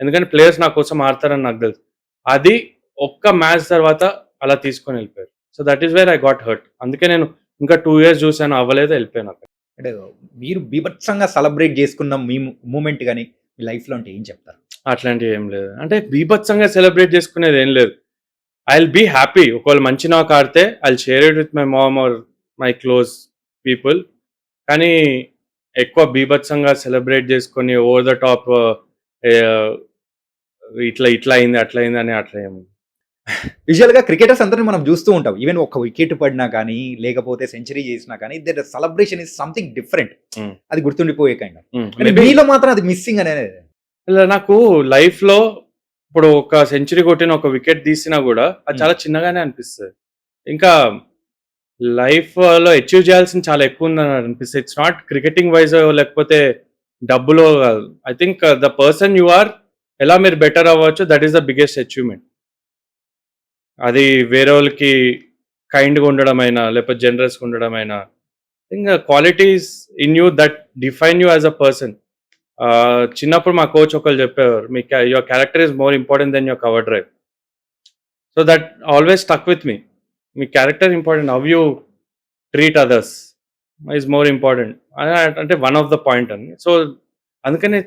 ఎందుకంటే ప్లేయర్స్ నా కోసం ఆడతారని నాకు తెలుసు. అది ఒక్క మ్యాచ్ తర్వాత అలా తీసుకొని వెళ్ళిపోయారు. So that is where I got hurt. అందుకే నేను ఇంకా 2 years చూసాను, అవ్వలేదు, వెళ్ళిపోయాను అక్కడ. అంటే మీరు బీభత్సంగా సెలబ్రేట్ చేసుకున్న మీ మూమెంట్ కానీ మీ లైఫ్లో అంటే ఏం చెప్తారు? అట్లాంటివి ఏం లేదు. అంటే బీభత్సంగా సెలబ్రేట్ చేసుకునేది ఏం లేదు. I will be happy. ఒకవేళ మంచి నాకు ఆడితే I will share it with my mom or my close people. కానీ ఎక్కువ బీభత్సంగా సెలబ్రేట్ చేసుకొని ఓవర్ ద టాప్ ఇట్లా ఇట్లా అయింది అట్లా అయింది అని అట్లా ఏమి. యూజువల్గా క్రికెటర్స్ అందరినీ మనం చూస్తూ ఉంటాం. ఈవెన్ ఒక వికెట్ పడినా కానీ లేకపోతే సెంచరీ చేసినా కానీ that celebration is something different. అది గుర్తుండిపోయే కైండ్ ఆఫ్. మీలో మాత్రం అది మిస్సింగ్ అనేది. నాకు లైఫ్ లో ఇప్పుడు ఒక సెంచరీ కొట్టిన ఒక వికెట్ తీసినా కూడా అది చాలా చిన్నగానే అనిపిస్తుంది. ఇంకా లైఫ్ లో అచీవ్ చేయాల్సిన చాలా ఎక్కువ ఉందని అనిపిస్తుంది. ఇట్స్ నాట్ క్రికెటింగ్ వైజ్ లేకపోతే డబ్బులో కాదు. I think the person you are, ఎలా మీరు బెటర్ అవ్వచ్చు, that is the biggest achievement. అది వేరే వాళ్ళకి కైండ్గా ఉండడమైనా లేకపోతే జనరస్గా ఉండడమైనా, ఇంకా qualities in you that define you as a person. చిన్నప్పుడు మా కోచ్ ఒకళ్ళు చెప్పేవారు, మీ your character is more important than your cover drive. So that always stuck with me. మీ character important, how you treat others is more important అంటే వన్ ఆఫ్ ద పాయింట్ అని. సో అందుకని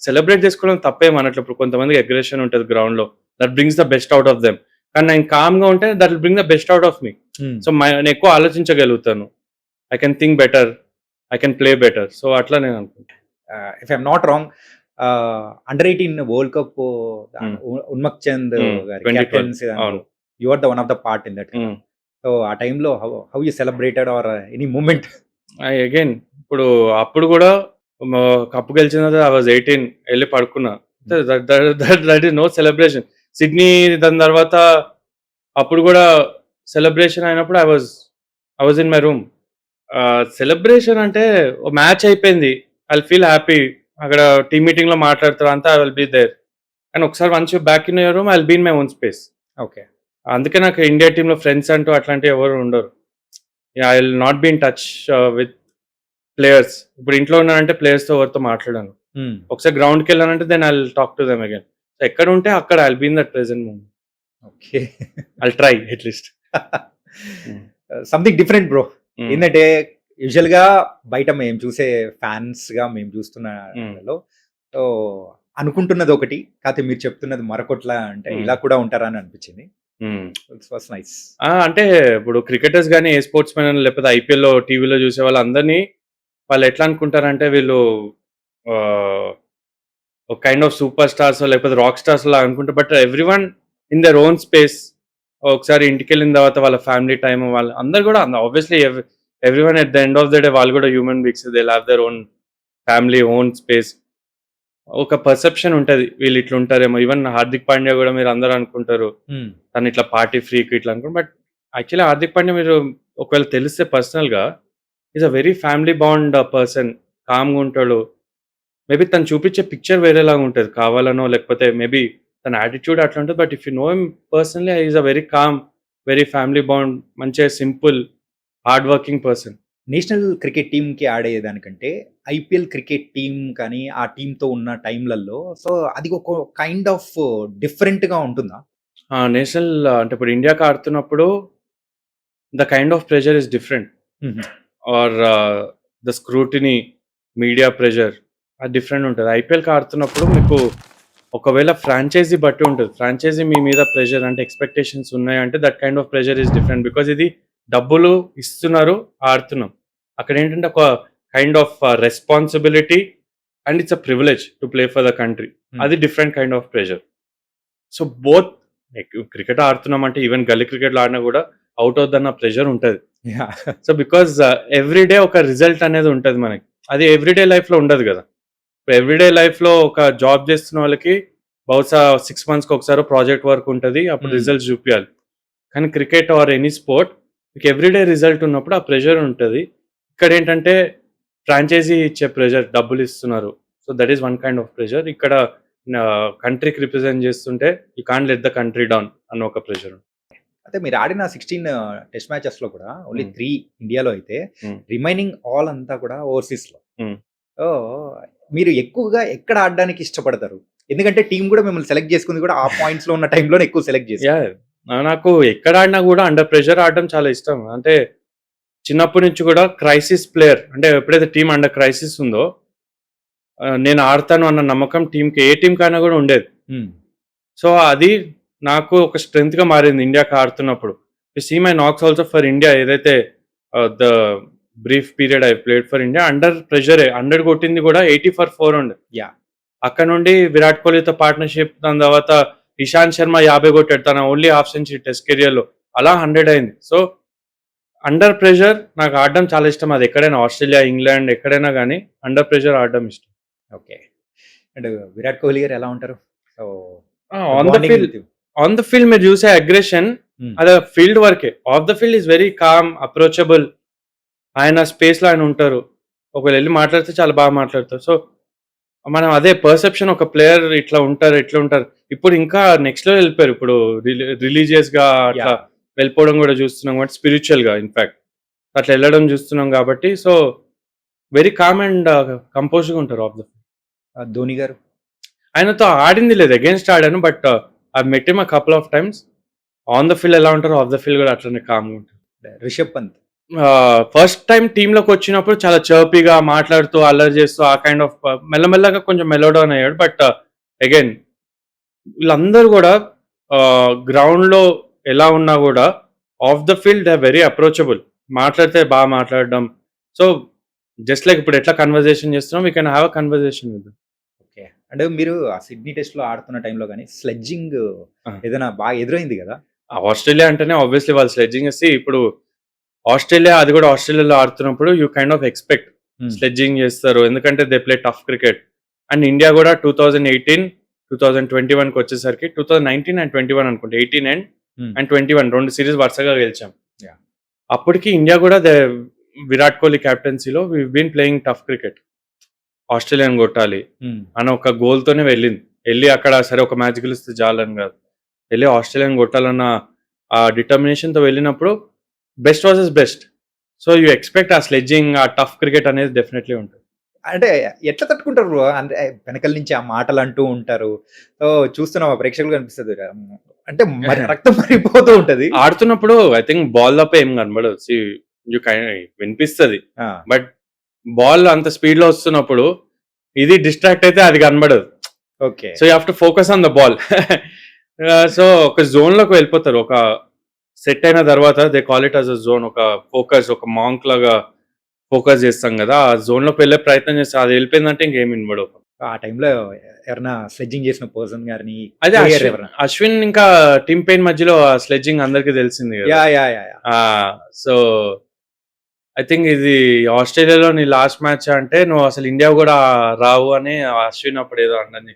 సెలబ్రేట్ చేసుకోవడం తప్పేం అనట్లు. ఇప్పుడు కొంతమందికి అగ్రెషన్ ఉంటుంది గ్రౌండ్లో, that brings the best out of them. కానీ నేను కామ్గా ఉంటే that will bring the best out of me. So నేను ఎక్కువ ఆలోచించగలుగుతాను. I can think better, I can play better. So అట్లా నేను అనుకుంటాను. If I'm not wrong, under eighteen world cup Unmukt Chand గారి captaincy, you are the one of the part in that. So ఆ టైంలో how you celebrated or any moment? Again ఇప్పుడు అప్పుడు కూడా కప్పు గెలిచిన తర్వాత I was 18, వెళ్ళి పడుకున్నా. That is no celebration. Sydney దాని తర్వాత అప్పుడు కూడా సెలబ్రేషన్ అయినప్పుడు I was in my room. Celebration అంటే మ్యాచ్ అయిపోయింది, ఐ ఫీల్ హ్యాపీ. అక్కడ టీమ్ మీటింగ్లో మాట్లాడతారు అంతా, ఐ విల్ బీ దేర్. కానీ ఒకసారి once you back in your room, I will be in my own space. Okay. అందుకే నాకు ఇండియా టీంలో ఫ్రెండ్స్ అంటూ అట్లాంటివి ఎవరు ఉండరు. I will not be in touch with players. ఇప్పుడు ఇంట్లో ఉన్నానంటే ప్లేయర్స్తో ఎవరితో మాట్లాడాను. ఒకసారి గ్రౌండ్కి వెళ్ళానంటే then I will talk to them again. ఎక్కడ ఉంటే అక్కడ I will be in that present moment. Okay. I will try at least. Something different bro. ఏంటంటే యూజువల్గా బయట మేము చూసే ఫ్యాన్స్గా మేము చూస్తున్నలో సో అనుకుంటున్నది ఒకటి, కాకపోతే మీరు చెప్తున్నది మరొకట్లా. అంటే ఇలా కూడా ఉంటారా అని అనిపించింది. It's nice. అంటే ఇప్పుడు క్రికెటర్స్ కానీ ఏ స్పోర్ట్స్ మెన్ లేకపోతే ఐపీఎల్లో టీవీలో చూసే వాళ్ళందరినీ వాళ్ళు ఎట్లా అనుకుంటారంటే వీళ్ళు ఒక కైండ్ ఆఫ్ సూపర్ స్టార్స్ లేకపోతే రాక్ స్టార్స్ లా అనుకుంటారు. But every one in their own space. ఒకసారి ఇంటికి వెళ్ళిన తర్వాత వాళ్ళ ఫ్యామిలీ టైం, వాళ్ళు అందరు కూడా obviously every one at the end of the day వాళ్ళు కూడా human beings, they have their own family, own space. ఒక పర్సెప్షన్ ఉంటుంది వీళ్ళు ఇట్లా ఉంటారేమో. ఈవెన్ హార్దిక్ పాండ్యా కూడా మీరు అందరూ అనుకుంటారు తను ఇట్లా పార్టీ ఫ్రీక్ ఇట్లా అనుకుంటారు. బట్ యాక్చువల్లీ హార్దిక్ పాండ్యా మీరు ఒకవేళ తెలిస్తే పర్సనల్గా is a very family bond person. కామ్గా ఉంటాడు. మేబీ తను చూపించే పిక్చర్ వేరేలాగా ఉంటుంది కావాలనో, లేకపోతే మేబీ తన యాటిట్యూడ్ అట్లా ఉంటుంది. But if you know him personally, is a very calm, very family bond, మంచిగా simple, hard working person. National cricket టీంకి ఆడేదానికంటే ఐపీఎల్ క్రికెట్ టీం కానీ ఆ టీంతో ఉన్న టైంలలో సో అది ఒక కైండ్ ఆఫ్ డిఫరెంట్గా ఉంటుందా? నేషనల్ అంటే ఇప్పుడు ఇండియాకి ఆడుతున్నప్పుడు the kind of pressure is different. Or the scrutiny, media pressure అది డిఫరెంట్ ఉంటుంది. ఐపీఎల్కి ఆడుతున్నప్పుడు మీకు ఒకవేళ ఫ్రాంచైజీ బట్టి ఉంటుంది. ఫ్రాంచైజీ మీ మీద ప్రెషర్ అంటే ఎక్స్పెక్టేషన్స్ ఉన్నాయంటే that kind of pressure is different. Because ఇది డబ్బులు ఇస్తున్నారు, ఆడుతున్నాం. అక్కడ ఏంటంటే ఒక kind of responsibility and it's a privilege to play for the country. అది different kind of pressure. So both cricket ఆడుతున్నామంటే ఈవెన్ గల్లీ క్రికెట్లో ఆడినా కూడా అవుట్ అవుద్దన్న ప్రెషర్ ఉంటుంది. సో బికాజ్ ఎవ్రీడే ఒక రిజల్ట్ అనేది ఉంటుంది మనకి. అది ఎవ్రీడే లైఫ్లో ఉండదు కదా. ఇప్పుడు ఎవ్రీడే లైఫ్లో ఒక జాబ్ చేస్తున్న వాళ్ళకి బహుశా 6 monthsకి ఒకసారి ప్రాజెక్ట్ వర్క్ ఉంటుంది, అప్పుడు రిజల్ట్స్ చూపించాలి. కానీ క్రికెట్ ఆర్ ఎనీ స్పోర్ట్ మీకు ఎవ్రీడే రిజల్ట్ ఉన్నప్పుడు ఆ ప్రెషర్ ఉంటుంది. ఇక్కడ ఏంటంటే ఫ్రాంచైజీ ఇచ్చే ప్రెషర్, డబ్బులు ఇస్తున్నారు. So that is one kind of pressure. ఇక్కడ కంట్రీకి రిప్రజెంట్ చేస్తుంటే you can't let the country down అన్న ఒక ప్రెషర్. అయితే మీరు ఆడిన 16 టెస్ట్ మ్యాచెస్లో కూడా ఓన్లీ Hmm. 3 ఇండియాలో అయితే Hmm. రిమైనింగ్ ఆల్ అంతా కూడా ఓవర్సీస్లో. Hmm. సో మీరు ఎక్కువగా ఎక్కడ ఆడడానికి ఇష్టపడతారు? ఎందుకంటే టీం కూడా మిమ్మల్ని సెలెక్ట్ చేసుకుంది కూడా ఆ పాయింట్స్ లో ఉన్న టైంలోనే ఎక్కువ సెలెక్ట్ చేసి. యా నాకు ఎక్కడ ఆడినా కూడా అండర్ ప్రెషర్ ఆడడం చాలా ఇష్టం. అంటే చిన్నప్పటి నుంచి కూడా క్రైసిస్ ప్లేయర్, అంటే ఎప్పుడైతే టీం అండర్ క్రైసిస్ ఉందో నేను ఆడతాను అన్న నమ్మకం టీంకి, ఏ టీం కైనా కూడా ఉండేది. సో అది నాకు ఒక స్ట్రెంగ్త్ గా మారింది ఇండియాకి ఆడుతున్నప్పుడు. See my knocks also for India, ఏదైతే the brief period I played for India under ప్రెషరే. 100 కొట్టింది కూడా 80 for 4 ఉండే. యా, అక్కడ నుండి విరాట్ కోహ్లీతో పార్ట్నర్షిప్, దాని తర్వాత ఇషాంత్ శర్మ 50 కొట్టాడు తన only half century test career లో, అలా 100 అయింది. సో అండర్ ప్రెషర్ నాకు ఆడడం చాలా ఇష్టం. అది ఎక్కడైనా ఆస్ట్రేలియా, ఇంగ్లాండ్ ఎక్కడైనా కానీ అండర్ ప్రెషర్ ఆడడం ఇష్టం. ఓకే. అండ్ విరాట్ కోహ్లీ గారు ఎలా ఉంటారు? సో ఆన్ ద ఫీల్డ్ మీరు చూసే అగ్రెషన్ అది ఫీల్డ్ వర్కే. Of the field is very calm, approachable. ఆయన స్పేస్ లో ఆయన ఉంటారు. ఒకవేళ వెళ్ళి మాట్లాడితే చాలా బాగా మాట్లాడతారు. సో మనం అదే పర్సెప్షన్, ఒక ప్లేయర్ ఇట్లా ఉంటారు ఇట్లా ఉంటారు. ఇప్పుడు ఇంకా నెక్స్ట్ లెవెల్ వెళ్ళిపోయారు. ఇప్పుడు రిలీజియస్ గా అట్లా వెళ్ళిపోవడం కూడా చూస్తున్నాం కాబట్టి, స్పిరిచువల్ గా ఇన్ఫాక్ట్ అట్లా వెళ్ళడం చూస్తున్నాం కాబట్టి, so very calm and compose గా ఉంటారు ఆఫ్ ద ఫీల్డ్. ధోని గారు ఆయనతో ఆడింది లేదు, అగేన్స్ట్ ఆడాను, but I met him a couple of times. On the field ఎలా ఉంటారో ఆఫ్ ద ఫీల్డ్ కూడా అట్లనే కామ్ గా ఉంటారు. రిషబ్ పంత్ ఫస్ట్ టైం టీంలోకి వచ్చినప్పుడు చాలా చర్పీగా మాట్లాడుతూ అల్లరి చేస్తూ ఆ కైండ్ ఆఫ్ మెల్లమెల్లగా కొంచెం మెలోడౌన్ అయ్యాడు. బట్ అగైన్ వీళ్ళందరూ కూడా గ్రౌండ్ లో ఎలా ఉన్నా కూడా of the field they very approachable. మాట్లాడితే బాగా మాట్లాడడం. సో జస్ట్ లైక్ ఇప్పుడు ఎట్లా కన్వర్జేషన్ చేస్తున్నాం, we can have a conversation with. Okay. అంటే మీరు ఆ సిడ్నీ టెస్ట్ లో ఆడుతున్న టైంలో కానీ స్లెడ్జింగ్ ఏదైనా బాగా ఎదురైంది కదా? ఆస్ట్రేలియా అంటేనే ఆబ్వియస్లీ వాళ్ళు స్లెడ్జింగ్ వేసి, ఇప్పుడు ఆస్ట్రేలియా, అది కూడా ఆస్ట్రేలియాలో ఆడుతున్నప్పుడు you kind of expect sledging చేస్తారు, ఎందుకంటే they play tough cricket. And India కూడా 2018, 2021కి వచ్చేసరికి 2019 and 21 అనుకుంటే 18 and 21 2 సిరీస్ వరుసగా గెలిచాం. అప్పటికి ఇండియా కూడా విరాట్ కోహ్లీ క్యాప్టెన్సీలో we been playing tough cricket. ఆస్ట్రేలియాని కొట్టాలి అన్న ఒక గోల్తోనే వెళ్ళి అక్కడ సరే ఒక మ్యాచ్ గెలిస్తే చాలని కాదు, వెళ్ళి ఆస్ట్రేలియాని కొట్టాలన్న ఆ డిటర్మినేషన్తో వెళ్ళినప్పుడు best versus best. So you expect ఆ స్లెడ్జింగ్, ఆ టఫ్ క్రికెట్ అనేది డెఫినెట్లీ ఉంటుంది. అంటే ఎట్లా తట్టుకుంటారు బ్రో? అంటే వెనకల నుంచి ఆ మాటలు అంటూ ఉంటారు. సో చూస్తున్నాం, ఆ ప్రేక్షకులు కనిపిస్తుంది, అంటే రక్తం మరిపోతూ ఉంటది ఆడుతున్నప్పుడు. ఐ థింక్ బాల్ తప్ప ఏం కనబడదు. వినిపిస్తుంది, బట్ బాల్ అంత స్పీడ్ లో వస్తున్నప్పుడు ఇది డిస్ట్రాక్ట్ అయితే అది కనబడదు. Okay. So you have to focus on the ball. So ఒక జోన్ లోకి వెళ్ళిపోతారు. ఒక సెట్ అయిన తర్వాత they call it as a zone. ఒక ఫోకస్, ఒక మాంక్ లాగా ఫోకస్ చేస్తాం కదా, ఆ జోన్ లోకి వెళ్ళే ప్రయత్నం చేస్తాం. అది వెళ్ళిపోయిందంటే ఇంకేం వినబడవు. ఆ టైంలో ఎవరైనా స్లెడ్జింగ్ చేసిన పర్సన్ గారిని, అదే అశ్విన్ ఇంకా టీమ్ పెయిన్ మధ్యలో స్లెడ్జింగ్ అందరికి తెలిసింది కదా. సో ఐ థింక్ ఇది ఆస్ట్రేలియాలో నీ లాస్ట్ మ్యాచ్ అంటే నువ్వు అసలు ఇండియా కూడా రావు అని అశ్విన్ అప్పుడు ఏదో అండి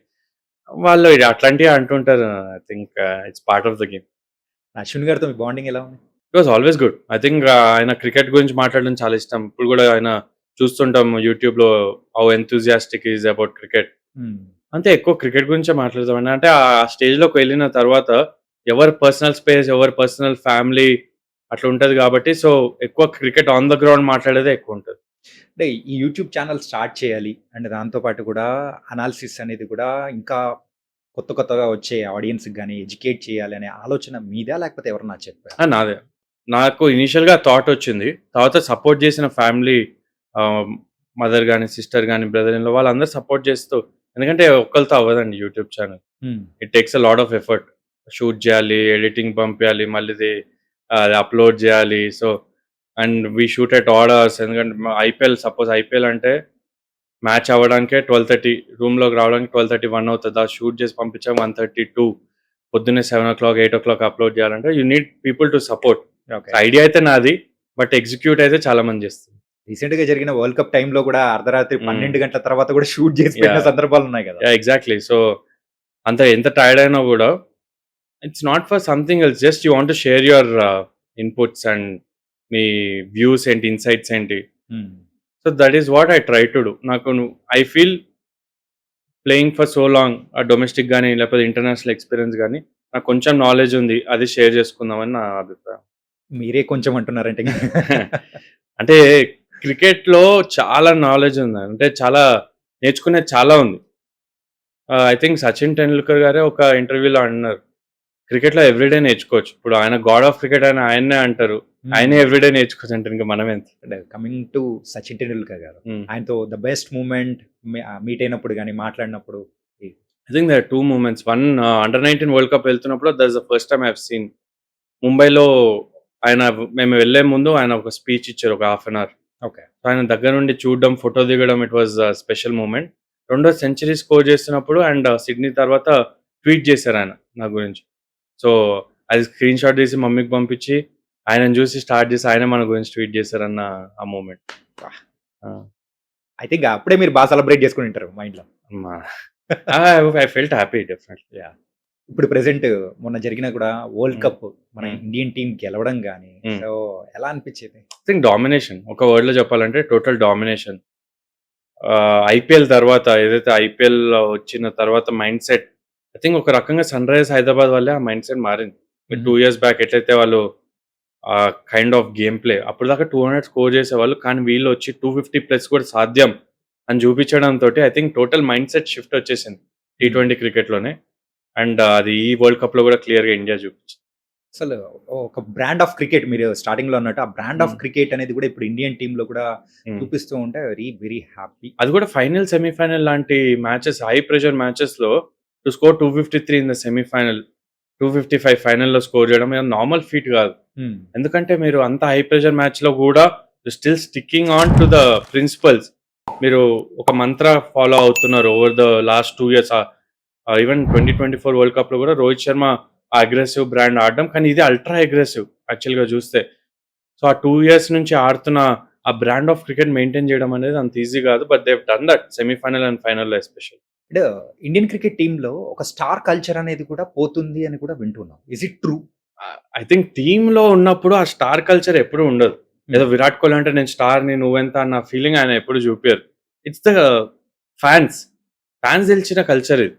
వాళ్ళు అట్లాంటివి అంటుంటారు. I think it's part of the game. Ashwin గారితో మీ బాండింగ్ ఎలా ఉంది? It was always good. I think ఆయన క్రికెట్ గురించి మాట్లాడడం చాలా ఇష్టం. ఇప్పుడు కూడా ఆయన చూస్తుంటాం యూట్యూబ్ లో, how enthusiastic is about cricket. అంతే, ఎక్కువ క్రికెట్ గురించే మాట్లాడతాం. అంటే ఆ స్టేజ్ లోకి వెళ్ళిన తర్వాత ఎవరి పర్సనల్ స్పేస్, ఎవరి పర్సనల్ ఫ్యామిలీ అట్లా ఉంటది కాబట్టి, సో ఎక్కువ క్రికెట్ ఆన్ ద గ్రౌండ్ మాట్లాడేదే ఎక్కువ ఉంటుంది. అంటే ఈ యూట్యూబ్ ఛానల్ స్టార్ట్ చేయాలి అండ్ దాంతో పాటు కూడా అనాలిసిస్ అనేది కూడా ఇంకా కొత్తగా వచ్చే ఆడియన్స్ కానీ ఎడ్యుకేట్ చేయాలి అనే ఆలోచన మీదా, లేకపోతే ఎవరన్నా చెప్పారు? నాదే. నాకు ఇనిషియల్ గా థాట్ వచ్చింది, తర్వాత సపోర్ట్ చేసిన ఫ్యామిలీ, మదర్ కానీ, సిస్టర్ కానీ, బ్రదర్ ఇన్ లో, వాళ్ళందరూ సపోర్ట్ చేస్తూ, ఎందుకంటే ఒక్కరితో అవ్వదండి YouTube channel. It takes a lot of effort. Shoot చేయాలి, ఎడిటింగ్ పంపించాలి, మళ్ళీ అది అప్లోడ్ చేయాలి. So and we shoot at add hours. ఎందుకంటే సపోజ్ ఐపీఎల్ అంటే మ్యాచ్ అవ్వడానికే 12:30 రూమ్‌లోకి రావడానికి 12:30, 1 అవుతది. షూట్ చేసి పంపించాం 1:30, 2 పొద్దున్నే 7:00, 8:00 అప్‌లోడ్ చేయాలంటే you need people to support. Okay. Idea అయితే నాది. బట్ ఎగ్జిక్యూట్ అయితే చాలా మంది చేస్తారు. రీసెంట్‌గా జరిగిన వరల్డ్ కప్ టైమ్‌లో కూడా అర్ధరాత్రి హ్మ్. 12 గంటల తర్వాత కూడా షూట్ చేసి పెట్టిన యాహ్! సందర్భాలున్నాయి కదా! ఎగ్జాక్ట్‌లీ. సో, ఎంత టైర్డ్ అయినా గూడా it's not for something else. Just you want to share your inputs and me views ఏంటి, ఇన్‌సైట్స్ ఏంటి. హ్మ్. So, that is what I try to do. I feel playing for so long domestic గాని, లేకపోతే ఇంటర్నేషనల్ ఎక్స్‌పీరియన్స్ గాని నాకు కొంచెం నాలెడ్జ్ ఉంది. అది షేర్ చేసుకుందామని నా అభిప్రాయం. మీరే కొంచెం అంటున్నారంటే అంటే క్రికెట్‌లో చాలా నాలెడ్జ్ ఉంది. అంటే చాలా నేర్చుకునేది చాలా ఉంది. ఐ థింక్ 'సచిన్ టెండూల్కర్' గారే ఒక ఇంటర్వ్యూలో అన్నారు. క్రికెట్‌లో ఎవ్రీడే నేర్చుకోవచ్చు. ఇప్పుడు ఆయన గాడ్ ఆఫ్ క్రికెట్ అని ఆయన్నే అంటారు. ఆయనే ఎవ్రీడే నేర్చుకోవచ్చు అంటే ఇంక మనమెంత. కమింగ్ టు సచిన్ టెండూల్కర్ గారు. హ్మ్. ఆయనతో ద బెస్ట్ మూమెంట్ మీట్ అయినప్పుడు గాని, మాట్లాడినప్పుడు I think there are 2 moments. One under 19 world cup వెళ్తున్నప్పుడు that's the first time I have seen. ముంబైలో ఆయన మేము వెళ్ళే ముందు ఆయన ఒక స్పీచ్ ఇచ్చారు ఒక హాఫ్ అన్ అవర్. ఓకే. ఆయన దగ్గర నుండి చూడడం, ఫోటో దిగడం ఇట్ వాస్ స్పెషల్ మూమెంట్. రెండో సెంచరీ స్కోర్ చేస్తున్నప్పుడు అండ్ సిడ్నీ తర్వాత ట్వీట్ చేశారు ఆయన నా గురించి. సో, అది స్క్రీన్ షాట్ తీసి మమ్మీకి పంపించి, ఆయనను చూసి స్టార్ట్ చేసి ఆయనే మన గురించి ట్వీట్ చేశారన్న ఆ మూమెంట్. ఆ! ఐ థింక్ అప్పుడే మీరు బాగా సెలబ్రేట్ చేసుకొని ఉంటారు మైండ్‌లో. మా I felt happy definitely. Yeah! ఇప్పుడు ప్రెజెంట్ మొన్న జరిగిన కూడా వరల్డ్ హ్మ్. కప్ మన హ్మ్. ఇండియన్ టీమ్ గెలవడం గాని, హ్మ్. సో ఎలా అనిపించేది? I think domination. ఒక వర్డ్‌లో చెప్పాలంటే టోటల్ డామినేషన్. ఐపీఎల్ తర్వాత ఏదైతే ఐపీఎల్ వచ్చిన తర్వాత మైండ్ సెట్ ఐ థింక్ ఒక రకంగా సన్‌రైజర్స్ హైదరాబాద్ వల్లే ఆ మైండ్ సెట్ మారింది. 2 ఇయర్స్ బ్యాక్ ఎట్లయితే వాళ్ళు కైండ్ ఆఫ్ గేమ్ ప్లే అప్పటిదాకా 200 స్కోర్ చేసేవాళ్ళు. కానీ వీళ్ళొచ్చి 250+ కూడా సాధ్యం అని చూపించడంతోటి I think total mindset shift వచ్చేసింది టీ20 క్రికెట్‌లోనే. అండ్ అది ఈ వరల్డ్ కప్‌లో కూడా క్లియర్‌గా ఇండియా చూపించింది. అసలు ఒక బ్రాండ్ ఆఫ్ క్రికెట్ మీరు స్టార్టింగ్‌లో అన్నట్టు ఆ బ్రాండ్ ఆఫ్ హ్మ్. క్రికెట్ అనేది కూడా ఇప్పుడు ఇండియన్ టీమ్‌లో కూడా హ్మ్. చూపిస్తూ ఉంటే వెరీ హ్యాపీ. అది కూడా ఫైనల్, సెమీఫైనల్ లాంటి మ్యాచెస్ హై ప్రెషర్ మ్యాచెస్‌లో to score 253 in the semifinal, 255 ఫైనల్‌లో స్కోర్ చేయడం నార్మల్ ఫీట్ కాదు. హ్మ్. ఎందుకంటే మీరు అంత హై ప్రెషర్ మ్యాచ్‌లో గూడా still sticking on to the principles. మీరు ఒక మంత్ర ఫాలో అవుతున్నారు over the last 2 years. Even 2024 world కప్‌లో గూడా రోహిత్ శర్మ ఆ అగ్రెసివ్ బ్రాండ్ ఆడడం. కానీ ఇది అల్ట్రా అగ్రెసివ్ యాక్చువల్‌గా చూస్తే. సో, ఆ 2 ఇయర్స్ నుంచి ఆడుతున్న ఆ బ్రాండ్ ఆఫ్ క్రికెట్ మెయింటైన్ చేయడం అనేది అంత ఈజీ కాదు. But they have done that semi-final and ఫైనల్‌లో ఎస్పెషల్లీ. అంటే ఇండియన్ క్రికెట్ టీమ్‌లో ఒక స్టార్ కల్చర్ అనేది కూడా పోతుంది అని కూడా వింటున్నాం. Is it true? I think టీమ్‌లో ఉన్నప్పుడు ఆ స్టార్ కల్చర్ ఎప్పుడూ ఉండదు. ఏదో విరాట్ కోహ్లీ అంటే నేను స్టార్‌ని నువ్వెంత అన్న ఫీలింగ్ ఆయన ఎప్పుడు చూపియరు. It's the fans. ఫ్యాన్స్ గెలిచిన కల్చర్ ఇది.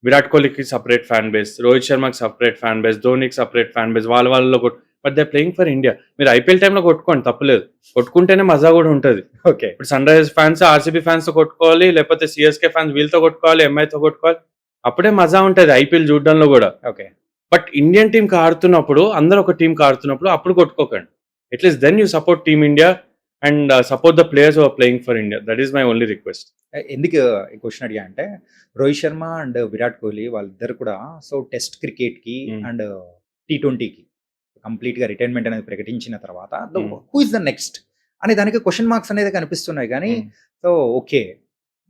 విరాట్ కోహ్లీకి సెపరేట్ ఫ్యాన్ బేస్, రోహిత్ శర్మకి సెపరేట్ ఫ్యాన్ బేస్, ధోనికి సెపరేట్ ఫ్యాన్ బేస్. వాళ్ళలో but they are playing for India. మీరు ఐపీఎల్ టైమ్‌లో కొట్టుకోండి తప్పులేదు. కొట్టుకుంటేనే మజా కూడా ఉంటది. ఓకే. ఇప్పుడు సన్ రైజర్స్ ఫ్యాన్స్ ఆర్‌సీబీ ఫ్యాన్స్‌తో కొట్టుకోవాలి. లేకపోతే సీఎస్‌కే ఫ్యాన్స్ వీళ్ళతో కొట్టుకోవాలి. ఎంఐతో కొట్టుకోవాలి. అప్పుడే మజా ఉంటది ఐపీఎల్ చూడడంలో గూడా. ఓకే. బట్ ఇండియన్ టీమ్‌కి ఆడుతున్నప్పుడు అందరూ ఒక టీమ్‌కి ఆడుతున్నప్పుడు అప్పుడు కొట్టుకోకండి. At least then you support team India and support the players who are playing for India. That is my only request. ఎందుకు ఈ క్వెషన్ అడిగా అంటే రోహిత్ శర్మ అండ్ విరాట్ కోహ్లీ వాళ్ళిద్దరు కూడా సో టెస్ట్ క్రికెట్‌కి హ్మ్. అండ్ టీ20కి కంప్లీట్‌గా రిటైర్మెంట్ అనేది ప్రకటించిన తర్వాత హ్మ్. హూ ఇస్ ద నెక్స్ట్ అనే దానికి క్వెషన్ మార్క్స్ అనేది కనిపిస్తున్నాయి గానీ హ్మ్. So okay.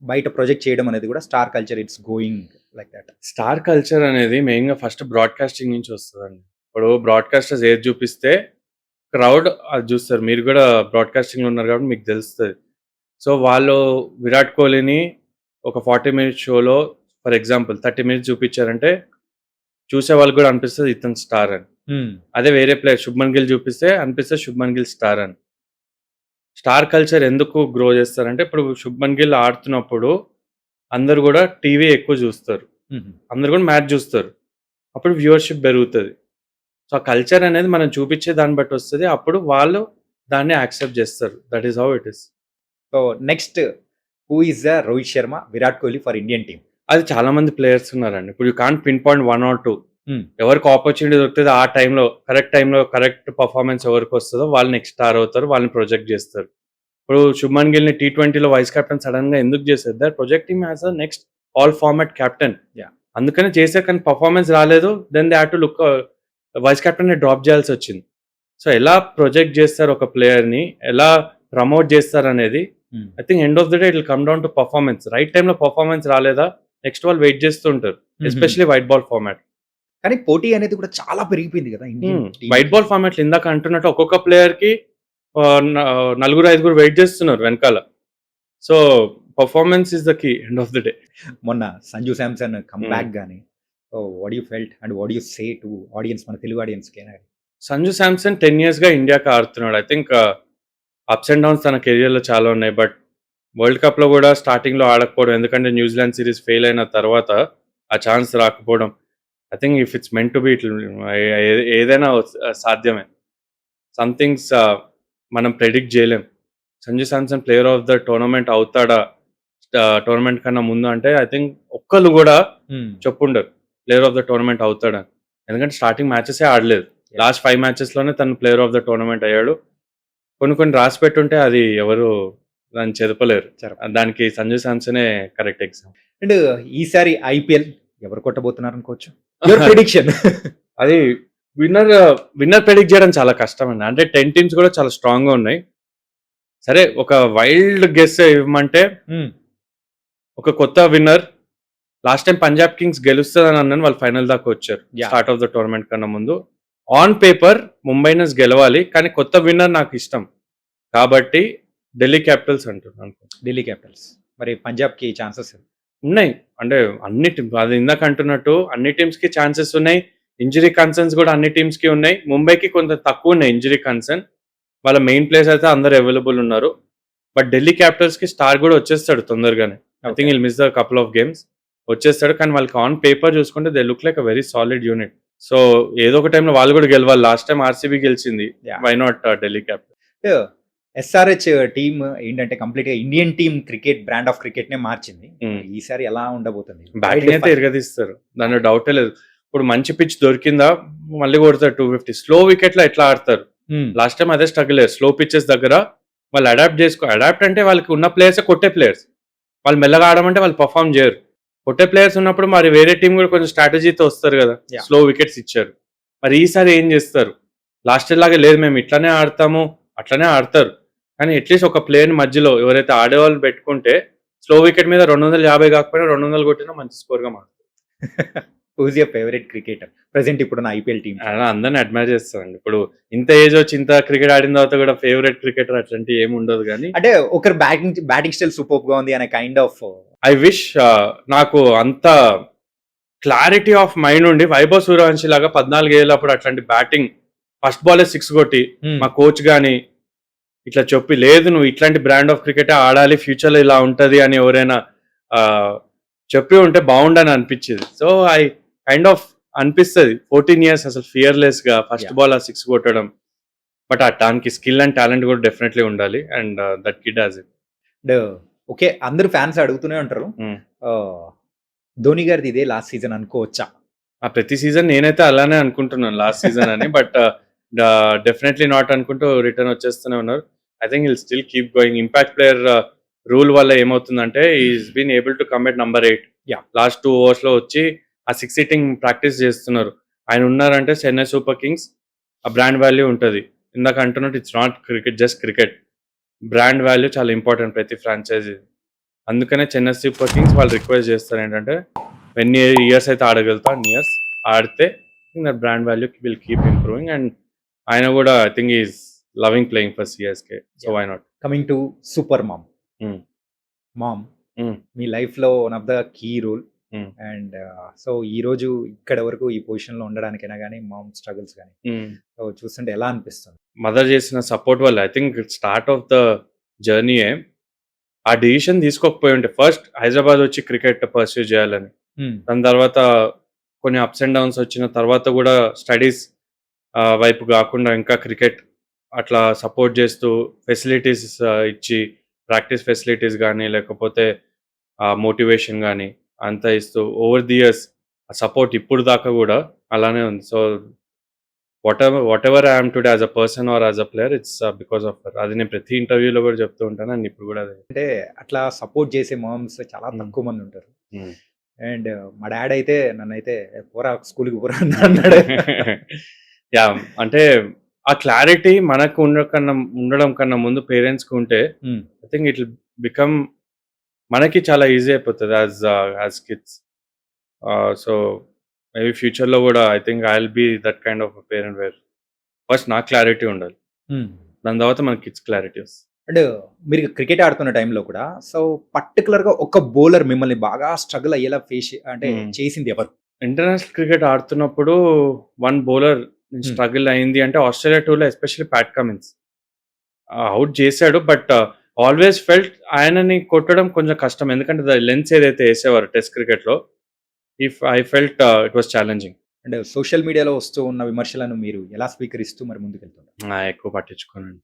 బయట ప్రొజెక్ట్ చేయడం అనేది కూడా star culture it's going like that. Star culture అనేది మెయిన్‌గా ఫస్ట్ బ్రాడ్‌కాస్టింగ్ నుంచి వస్తదండి. ఇప్పుడు బ్రాడ్‌కాస్టర్స్ ఏది చూపిస్తే క్రౌడ్ అది చూస్తారు. మీరు కూడా బ్రాడ్‌కాస్టింగ్‌లో ఉన్నారు కాబట్టి మీకు తెలుస్తది. సో, వాళ్ళు విరాట్ కోహ్లీని ఒక 40 మినిట్స్ షోలో ఫర్ ఎగ్జాంపుల్ 30 మినిట్స్ చూపించారంటే చూసే వాళ్ళకి కూడా అనిపిస్తది ఇతను స్టార్ అని. అదే వేరే ప్లేయర్ శుభ్మన్ గిల్ చూపిస్తే అనిపిస్తది శుభ్మన్ గిల్ స్టార్ అని. స్టార్ కల్చర్ ఎందుకు గ్రో చేస్తారంటే ఇప్పుడు శుభ్మన్ గిల్ ఆడుతున్నప్పుడు అందరూ గూడా టీవీ ఎక్కువ జూస్తారు. అందరూ గూడా మ్యాచ్ జూస్తారు. అప్పుడు వ్యూవర్‌షిప్ బెరుగుతది. సో, ఆ కల్చర్ అనేది మనం చూపిచ్చే దాన్ని బట్టి వస్తది. అప్పుడు వాళ్ళు దాన్ని యాక్సెప్ట్ జేస్తారు. That is how it is. So next who is the Rohit Sharma, Virat Kohli for Indian team? అది చాలా మంది ప్లేయర్స్ ఉన్నారండి. ఇప్పుడు you can't pinpoint 1 or 2. ఎవరికి ఆపర్చునిటీ దొరుకుతదో ఆ టైంలో కరెక్ట్ పెర్ఫార్మన్స్ ఎవరికొస్తదో వాళ్ళు నెక్స్ట్ స్టార్ అవుతారు. వాళ్ళని ప్రొజెక్ట్ జేస్తారు. ఇప్పుడు శుభ్మన్ గిల్‌ని టీ20లో వైస్ కెప్టెన్ సడెన్‌గా ఎందుకు చేశారు? They are projecting him as a next all format captain. Yeah! అందుకనే చేసారు కానీ పెర్ఫార్మన్స్ రాలేదు. Then they had to look vice కెప్టెన్‌ని డ్రాప్ చేయాల్సొచ్చింది. సో ఎలా ప్రొజెక్ట్ చేస్తారు ఒక ప్లేయర్ని, ఎలా ప్రమోట్ చేస్తారు అనేది I think end of the day it will come down to performance. Right టైంలో పర్ఫార్మెన్స్ రాలేదా నెక్స్ట్ వాళ్ళు వెయిట్ చేస్తూ ఉంటారు, ఎస్పెషలీ వైట్ బాల్ ఫార్మాట్. కానీ పోటీ అనేది కూడా చాలా పెరిగిపోయింది కదా ఇండియన్ వైట్ బాల్ ఫార్మాట్ ఇందాక అంటున్నట్టు ఒక్కొక్క ప్లేయర్ కి నలుగురు ఐదుగురు వెయిట్ చేస్తున్నారు వెనకాల. So performance is the key end of the day. మొన్న సంజు శాంసన్ కమ్బ్యాక్ గానీ what you felt and what you say to audience, మన తెలుగు ఆడియన్స్ కి? సంజు శాంసన్ 10 years గా ఇండియాకి ఆడుతున్నాడు. I think apps and downs తన కెరియర్ లో చాలా ఉన్నాయి. బట్ వరల్డ్ కప్ లో కూడా స్టార్టింగ్ లో ఆడకపోవడం, ఎందుకంటే న్యూజిలాండ్ సిరీస్ ఫెయిల్ అయిన తర్వాత ఆ ఛాన్స్ రాకపోవడం. I think if it's meant to be it ఏదైనా సాధ్యమే. సంథింగ్స్ మనం ప్రెడిక్ట్ చేయలేం. Sanju Samson player of the tournament అవుతాడా టోర్నమెంట్ కన్నా ముందు అంటే ఐ థింక్ ఒక్కళ్ళు కూడా చెప్పుండరు ప్లేయర్ ఆఫ్ ద టోర్నమెంట్ అవుతాడా. ఎందుకంటే స్టార్టింగ్ మ్యాచెసే ఆడలేదు. లాస్ట్ 5 matches లోనే తను ప్లేయర్ ఆఫ్ ద టోర్నమెంట్ అయ్యాడు. కొన్ని రాసి పెట్టుంటే అది ఎవరు దాన్ని చెదపలేరు. దానికి సంజు శాంసనే కరెక్ట్ ఎగ్జాంపుల్. అండ్ ఈసారి ఐపీఎల్ ఎవరు కొట్టబోతున్నారు అనుకోవచ్చు? ప్రిడిక్షన్ అది విన్నర్ ప్రెడిక్ట్ చేయడం చాలా కష్టం అండి. అంటే 10 teams కూడా చాలా స్ట్రాంగ్ గా ఉన్నాయి. సరే ఒక వైల్డ్ గెస్ ఇవ్వమంటే ఒక కొత్త winner. Last time Punjab Kings గెలుస్తుందని అన్నాను, వాళ్ళు ఫైనల్ దాకా వచ్చారు స్టార్ట్ ఆఫ్ ద టోర్నమెంట్ కన్నా ముందు. ఆన్ పేపర్ ముంబై ఇండియన్స్ గెలవాలి, కానీ కొత్త విన్నర్ నాకు ఇష్టం కాబట్టి ఢిల్లీ క్యాపిటల్స్ అంటున్నాను. ఢిల్లీ క్యాపిటల్స్. మరి పంజాబ్ కి ఛాన్సెస్ ఉన్నాయి అంటే అన్ని టీమ్స్, అది ఇందాక అంటున్నట్టు అన్ని టీమ్స్ కి ఛాన్సెస్ ఉన్నాయి. ఇంజరీ కన్సర్న్స్ కూడా అన్ని టీమ్స్ కి ఉన్నాయి. ముంబైకి కొంత తక్కువ ఉన్నాయి ఇంజరీ కన్సర్న్. వాళ్ళ మెయిన్ ప్లేయర్స్ అయితే అందరు అవైలబుల్ ఉన్నారు. బట్ ఢిల్లీ క్యాపిటల్స్ కి స్టార్ కూడా వచ్చేస్తాడు తొందరగానే. I think will miss the couple of games వచ్చేస్తాడు. కానీ వాళ్ళకి ఆన్ పేపర్ చూసుకుంటే they look like a very solid unit. So ఏదో ఒక టైంలో వాళ్ళు కూడా గెలవాలి. లాస్ట్ టైం ఆర్సీబీ గెలిచింది, why not Delhi capital. SRH team ఏంటంటే కంప్లీట్ గా Indian team cricket brand of cricket నే మార్చింది. ఈసారి ఎలా ఉండబోతుంది? బ్యాటింగ్ అయితే ఎరగదీస్తారు, దానిలో డౌటే లేదు. ఇప్పుడు మంచి పిచ్ దొరికిందా మళ్ళీ కొడతారు 250. స్లో వికెట్ లో ఎట్లా ఆడతారు? లాస్ట్ టైం అదే స్ట్రగుల్ అయ్యారు. స్లో పిచెస్ దగ్గర వాళ్ళు అడాప్ట్ అంటే వాళ్ళకి ఉన్న ప్లేయర్స్ కొట్టే ప్లేయర్స్. వాళ్ళు మెల్లగా ఆడమంటే వాళ్ళు పర్ఫామ్ చేయరు. కొట్టే ప్లేయర్స్ ఉన్నప్పుడు మరి వేరే టీం కూడా కొంచెం స్ట్రాటజీతో వస్తారు కదా. స్లో వికెట్స్ ఇచ్చారు. మరి ఈసారి ఏం చేస్తారు? లాస్ట్ ఇయర్ లాగా లేదు, మేము ఇట్లానే ఆడతాము అట్లనే ఆడతారు. కానీ అట్లీస్ట్ ఒక ప్లేయర్ మధ్యలో ఎవరైతే ఆడేవాళ్ళు పెట్టుకుంటే స్లో వికెట్ మీద 250 కాకపోయినా 200 కొట్టినా మంచి స్కోర్ గా మారుతుంది. Who's your favourite cricketer present ఇప్పుడున్న ఐపీఎల్ టీమ్? అందరిని అడ్మైర్ చేస్తామండి. ఇప్పుడు ఇంత ఏజ్ వచ్చి ఇంత క్రికెట్ ఆడిన తర్వాత కూడా ఫేవరెట్ క్రికెటర్ అట్లాంటి ఏమి ఉండదు. కానీ అంటే ఒకరు బ్యాటింగ్ స్టైల్ సూపర్ గా ఉంది అనే కైండ్ ఆఫ్ ఐ విష్ నాకు అంత క్లారిటీ ఆఫ్ మైండ్ ఉండి వైభవ్ సూర్యవంశీ లాగా 14 ఏళ్ళప్పుడు అట్లాంటి బ్యాటింగ్ ఫస్ట్ బాల్ 6 కొట్టి మా కోచ్ గాని ఇట్లా చెప్పి లేదు నువ్వు ఇట్లాంటి బ్రాండ్ ఆఫ్ క్రికెట్ ఆడాలి, ఫ్యూచర్ లో ఇలా ఉంటది అని ఎవరైనా చెప్పి ఉంటే బాగుండని అనిపించేది. సో ఐ కైండ్ ఆఫ్ అనిపిస్తుంది 14 years అసలు ఫియర్లెస్ గా ఫస్ట్ బాల్ 6 కొట్టడం. బట్ దానికి స్కిల్ అండ్ టాలెంట్ కూడా డెఫినెట్లీ ఉండాలి. And that kid has it. Okay, అందరూ ఫ్యాన్స్ అడుగుతూనే ఉంటారు ధోని గారిది ఇదే లాస్ట్ సీజన్ అనుకోవచ్చా? ప్రతి సీజన్ నేనైతే అలానే అనుకుంటున్నాను లాస్ట్ సీజన్ అని. బట్ డెఫినెట్లీ నాట్ అనుకుంటూ రిటర్న్ వచ్చేస్తూనే ఉన్నారు. I think will still keep going. Impact player rule వల్ల ఏమవుతుందంటే is been able to come at number 8. Last 2 overs లో వచ్చి ఆ 6 hitting ప్రాక్టీస్ చేస్తున్నారు. ఆయన ఉన్నారంటే చెన్నై సూపర్ కింగ్స్ ఆ బ్రాండ్ వాల్యూ ఉంటుంది. ఇందాక అంటున్నట్టు it's not cricket, just cricket. Brand value చాలా ఇంపార్టెంట్ ప్రతి ఫ్రాంచైజీ. అందుకనే చెన్నై సూపర్ కింగ్స్ వాళ్ళు రిక్వెస్ట్ చేస్తారు ఏంటంటే ఎన్ని ఇయర్స్ అయితే ఆడగలుగుతా అన్ని ఇయర్స్ ఆడితే that brand value will keep improving. And ఆయన కూడా I think is loving playing for CSK. So why not? Coming to super mom. మీ లైఫ్ లో one of the key role. And so ఈ రోజు ఇక్కడ వరకు ఈ పొజిషన్ లో ఉండడానికైనా కానీ మామ్ స్ట్రగుల్స్ కానీ సో చూస్తుంటే ఎలా అనిపిస్తుంది? మదర్ చేసిన సపోర్ట్ వల్ల I think start of the journey ఆ డిసిషన్ తీసుకోకపోయి ఉంటే ఫస్ట్ హైదరాబాద్ వచ్చి క్రికెట్ పర్స్యూ చేయాలని, దాని తర్వాత కొన్ని అప్స్ అండ్ డౌన్స్ వచ్చిన తర్వాత కూడా స్టడీస్ వైపు కాకుండా ఇంకా క్రికెట్ అట్లా సపోర్ట్ చేస్తూ ఫెసిలిటీస్ ఇచ్చి ప్రాక్టీస్ ఫెసిలిటీస్ కానీ లేకపోతే మోటివేషన్ కానీ అంతా ఇస్తూ ఓవర్ ది ఇయర్స్ ఆ సపోర్ట్ ఇప్పుడు దాకా కూడా అలానే ఉంది. So what ever I'm today as a person are as a player it's because of her. అది నేను ప్రతి ఇంటర్వ్యూలో కూడా చెప్తూ ఉంటాను అండ్ ఇప్పుడు కూడా అదే. అంటే అట్లా సపోర్ట్ చేసే మామ్స్ చాలా తక్కువ మంది ఉంటారు. అండ్ మా డాడ్ అయితే నన్ను అయితే పోరా స్కూల్కి పోరా అన్నాడు. యా అంటే ఆ క్లారిటీ మనకు ఉండడం కన్నా ముందు పేరెంట్స్‌కి ఉంటే I think it will become మనకి చాలా ఈజీ అయిపోతది యాస్ కిడ్స్. సో మేబీ ఫ్యూచర్‌లో గూడా I think I will be that kind of parent where first నాకు క్లారిటీ ఉండాలి. దాని తర్వాత మన కిడ్స్ క్లారిటీ వస్తది. అండ్ మీరు క్రికెట్ ఆడుతున్న టైంలో కూడా సో పర్టికులర్‌గా ఒక బౌలర్ మిమ్మల్ని బాగా స్ట్రగుల్ అయ్యేలా అంటే చేసింది ఎవరు? ఇంటర్నేషనల్ క్రికెట్ ఆడుతున్నప్పుడు వన్ బౌలర్ స్ట్రగుల్ అయింది అంటే ఆస్ట్రేలియా టూర్‌లో ఎస్పెషల్లీ ప్యాట్ కమిన్స్. ఔట్ చేశాడు. బట్ ఆల్వేస్ ఫెల్ట్ ఆయనని కొట్టడం కొంచెం కష్టం. ఎందుకంటే లెన్స్ ఏదైతే ఏసేవారో టెస్ట్ క్రికెట్‌లో I felt it was challenging. అంటే సోషల్ మీడియాలో వస్తూ ఉన్న విమర్శలను మీరు ఎలా స్వీకరిస్తూ మరి ముందుకెళ్తున్నారు? ఎక్కువ పట్టించుకోనండి.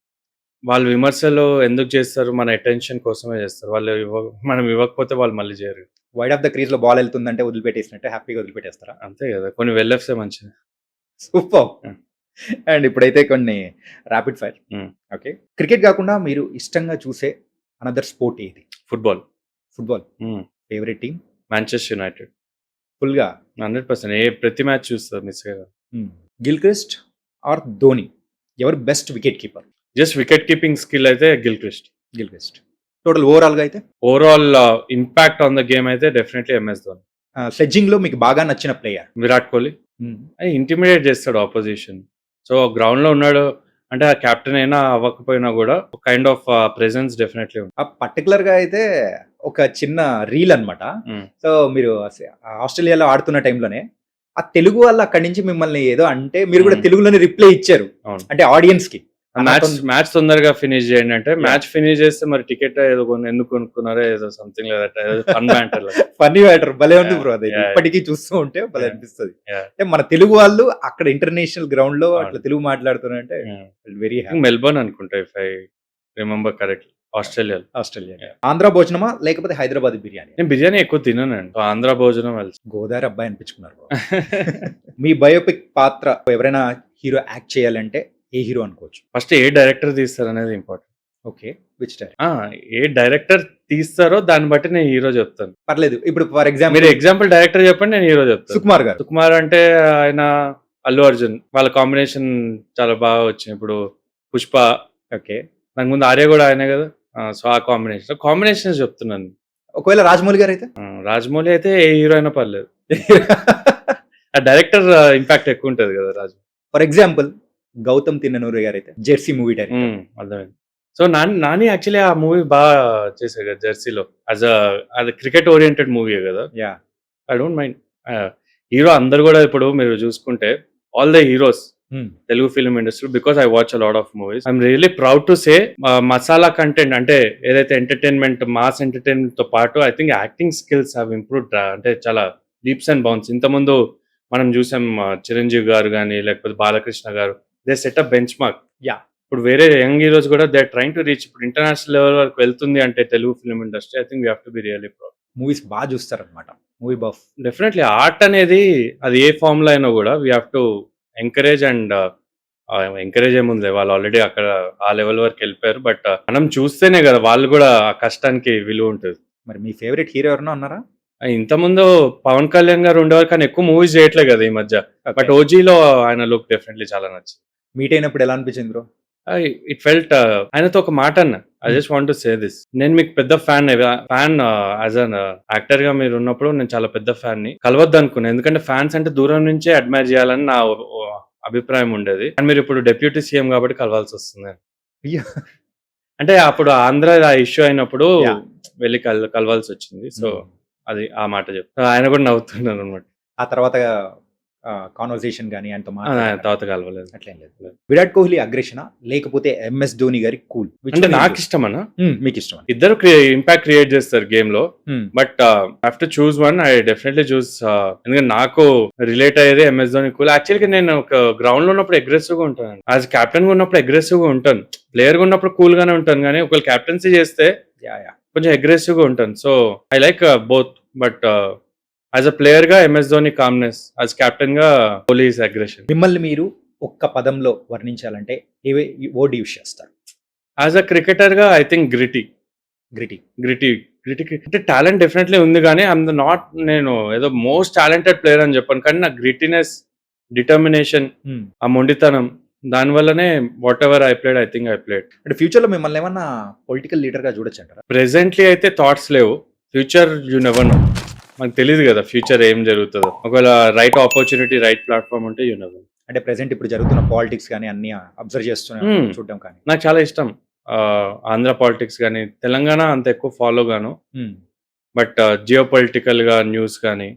వాళ్ళు విమర్శలు ఎందుకు చేస్తారు? మన అటెన్షన్ కోసమే చేస్తారు. మనం ఇవ్వకపోతే వాళ్ళు మళ్ళీ చేయరు. వైడ్ ఆఫ్ ద క్రీజ్‌లో బాల్ ఎళ్తుందంటే వదిలిపెట్టేసినట్టే హ్యాపీగా వదిలిపెట్టేస్తారా? అంతే కదా! కొన్ని వెల్-ఎఫ్సే మంచిది. సూపర్. హ్మ్. అండ్ ఇప్పుడైతే కొన్ని ర్యాపిడ్ ఫైర్. హ్మ్. ఓకే. క్రికెట్ కాకుండా మీరు ఇష్టంగా చూసే అనదర్ స్పోర్ట్ ఏది? ఫుట్‌బాల్. ఫుట్‌బాల్. హ్మ్. Favourite team? Manchester United. ఫుల్‌గా 100% ప్రతి మ్యాచ్ చూస్తా మిస్ చేయను. గిల్‌క్రిస్ట్ ఆర్ ధోని ఎవరు best wicket keeper? Just wicket keeping skill అయితే గిల్‌క్రిస్ట్. గిల్‌క్రిస్ట్. టోటల్ ఓవరాల్‌గా అయితే? Overall impact on the game అయితే డెఫినెట్లీ ఎంఎస్ ధోని. స్లెడ్జింగ్‌లో మీకు బాగా నచ్చిన ప్లేయర్? విరాట్ కోహ్లీ. ఇంటిమిడేట్ చేస్తాడు ఆపోజిషన్. సో గ్రౌండ్‌లో ఉన్నాడు అంటే ఆ కెప్టెన్ అయినా అవ్వకపోయినా కూడా కైండ్ ఆఫ్ ప్రెజెన్స్ డెఫినెట్లీ ఉంది. పర్టికులర్‌గా అయితే ఒక చిన్న రీల్ అన్నమాట. సో మీరు ఆస్ట్రేలియాలో ఆడుతున్న టైంలోనే ఆ తెలుగు వాళ్ళు అక్కడి నుంచి మిమ్మల్ని ఏదో అంటే మీరు కూడా తెలుగులోనే రిప్లై ఇచ్చారు. అవును. అంటే ఆడియన్స్‌కి. మ్యాచ్ తొందరగా ఫినిష్ చేయండి అంటే మ్యాచ్ ఫినిష్ చేస్తే మరి టికెట్ ఏదో ఎందుకు కొనుక్కున్నారో ఏదో సంథింగ్ లేదట ఏదో ఫన్ బ్యాంటర్. ఫన్నీ మ్యాటర్ భలే ఉంది బ్రో. అది ఇప్పటికీ చూస్తూ ఉంటే భలే అనిపిస్తుంది. అంటే మన తెలుగు వాళ్ళు అక్కడ ఇంటర్నేషనల్ గ్రౌండ్ లో అట్లా తెలుగు మాట్లాడుతున్నారంటే వెరీ హ్యాపీ. మెల్బోర్న్ అనుకుంటా if I remember correct. Australia. Andhra భోజనమా లేకపోతే హైదరాబాద్ బిర్యానీ? నేను బిర్యానీ ఎక్కువ తిననండి. ఆంధ్ర భోజనం గోదావరి అబ్బాయి అనిపించుకున్నారు. మీ బయోపిక్ పాత్ర ఎవరైనా హీరో యాక్ట్ చేయాలంటే ఏ హీరో అనుకోవచ్చు? ఫస్ట్ ఏ డైరెక్టర్ తీస్తారు అనేది ఇంపార్టెంట్. ఓకే. Which director? ఏ డైరెక్టర్ తీస్తారో దాన్ని బట్టి నేను హీరో చెప్తాను. పర్లేదు. ఇప్పుడు ఫర్ ఎగ్జాంపుల్ మీరు ఎగ్జాంపుల్ డైరెక్టర్ చెప్పండి, నేను హీరో చెప్తాను. సుకుమార్ గారు. సుకుమార్ అంటే ఆయన అల్లు అర్జున్ వాళ్ళ కాంబినేషన్ చాలా బాగా వచ్చింది. ఇప్పుడు పుష్ప. ఓకే. నాకు ముందు ఆర్య కూడా ఆయనే కదా. సో ఆ కాంబినేషన్ చెప్తున్నాను. ఒకవేళ రాజమౌళి గారు అయితే? రాజమౌళి అయితే ఏ హీరో అయినా పర్లేదు. ఆ డైరెక్టర్ ఇంపాక్ట్ ఎక్కువ ఉంటది కదా రాజు. ఫర్ ఎగ్జాంపుల్ గౌతమ్ తిన్ననూరి గారు అయితే జెర్సీ మూవీ డైరెక్టర్. అర్థమైంది. సో నాని యాక్చువల్లీ ఆ మూవీ బాగా చేశారు కదా జెర్సీలో. అది క్రికెట్ ఓరియంటెడ్ మూవీ కదా. Yeah. I don't mind. Hero అందరు కూడా ఇప్పుడు మీరు చూసుకుంటే all the heroes Telugu film industry because I watch a lot of movies. I'm really proud to say masala content అంటే ఏదైతే ఎంటర్టైన్మెంట్ మాస్ ఎంటర్టైన్మెంట్ తో పాటు I think acting skills have improved. అంటే చాలా లీప్స్ అండ్ బౌన్స్. ఇంతకుముందు మనం చూసాం చిరంజీవి గారు కానీ లేకపోతే Balakrishna garu they set a benchmark. Yeah. ఇప్పుడు వేరే యంగ్ హీరోస్ కూడా they are trying to reach ఇప్పుడు ఇంటర్నేషనల్ లెవెల్ వరకు వెళ్తుంది అంటే Telugu film industry. I think we have to be really proud. Movies బాగా చూస్తారన్నమాట. Movie buff. డెఫినెట్లీ ఆర్ట్ అనేది అది ఏ ఫామ్ లో అయినా కూడా we have to encourage. And encourage ఏముంది, వాళ్ళు ఆల్రెడీ అక్కడ ఆ లెవెల్ వరకు వెళ్ళిపోయారు. బట్ మనం చూస్తేనే కదా వాళ్ళు కూడా ఆ కష్టానికి విలువ ఉంటుంది. మరి మీ ఫేవరెట్ హీరో ఎవరైనా ఉన్నారా? ఇంతకుముందు పవన్ కళ్యాణ్ గారు ఉండేవారు కానీ ఎక్కువ మూవీస్ చేయట్లేదు కదా ఈ మధ్య. బట్ ఓజీలో ఆయన లుక్ డెఫినెట్లీ చాలా నచ్చింది. మీట్ అయినప్పుడు ఎలా అనిపించింది బ్రో? ఇట్ ఫెల్ట్ ఆయనతో ఒక మాట అన్న, I just want to say this. నేను మీకు పెద్ద ఫ్యాన్ యాజ్ అన్ యాక్టర్ గా మీరు ఉన్నప్పుడు నేను చాలా పెద్ద ఫ్యాన్ ని కలవద్దు అనుకున్నాను. ఎందుకంటే ఫ్యాన్స్ అంటే దూరం నుంచే అడ్మైర్ చేయాలని నా అభిప్రాయం ఉండేది. కానీ మీరు ఇప్పుడు డెప్యూటీ సీఎం కాబట్టి కలవాల్సి వస్తుంది. అంటే అప్పుడు ఆంధ్ర ఇష్యూ అయినప్పుడు వెళ్ళి కలవాల్సి వచ్చింది. సో అది ఆ మాట చెప్తాను. ఆయన కూడా నవ్వుతున్నారు అనమాట. ఆ తర్వాత కాన్వర్సేషన్ గానీ ఆయనతో తర్వాత కలవలేదు. అట్లేం లేదు. విరాట్ కోహ్లీ అగ్రెషన్ లేకపోతే ఎంఎస్ ధోని గారి కూల్? అంటే నాకు ఇష్టమన్నా? మీకు ఇష్టం? ఇద్దరు ఇంపాక్ట్ క్రియేట్ చేస్తారు గేమ్ లో. But have to choose one. I definitely choose. ఎందుకంటే నాకు రిలేట్ అయ్యేది ఎంఎస్ ధోని కూల్. యాక్చువల్గా నేను ఒక గ్రౌండ్ లో ఉన్నప్పుడు అగ్రెసివ్ గా ఉంటాను. యాజ్ కెప్టెన్ గా ఉన్నప్పుడు అగ్రెసివ్ గా ఉంటాను. ప్లేయర్ గా ఉన్నప్పుడు కూల్ గానే ఉంటాను. కానీ ఒకవేళ కెప్టెన్సీ చేస్తే కొంచెం అగ్రెసివ్ గా ఉంటాను. So I like both. But as a player గా MS Dhoni calmness, as captain గా కోహ్లీ అగ్రెషన్. మిమ్మల్ని మీరు ఒక్క పదంలో వర్ణించాలంటే వర్డ్ యూస్ చేస్తారు? యాజ్ అ క్రికెటర్ గా ఐ థింక్ గ్రిటీ. అంటే టాలెంట్ డెఫినెట్లీ ఉంది కానీ నేను ఏదో మోస్ట్ టాలెంటెడ్ ప్లేయర్ అని చెప్పాను. కానీ నా గ్రిటీనెస్, డిటర్మినేషన్, ఆ మొండితనం దానివల్లనే what ever I played, I think I played. అంటే ఫ్యూచర్లో మిమ్మల్ని ఏమన్నా పొలిటికల్ లీడర్గా చూడొచ్చు అంటారా? ప్రెజెంట్లీ అయితే థాట్స్ లేవు. Future you never know. మనకు తెలియదు కదా ఫ్యూచర్ ఏం జరుగుతుందో. ఒకవేళ రైట్ ఆపర్చునిటీ, రైట్ ప్లాట్ఫామ్ ఉంటే యూ నెవర్. అంటే ప్రెసెంట్ ఇప్పుడు జరుగుతున్న పాలిటిక్స్ కానీ అన్ని అబ్జర్వ్ చేస్తూనే చూడడం కానీ. నాకు చాలా ఇష్టం ఆంధ్ర పాలిటిక్స్ కానీ, తెలంగాణ అంత ఎక్కువ ఫాలో గాను, బట్ జియో పొలిటికల్గా న్యూస్ కానీ,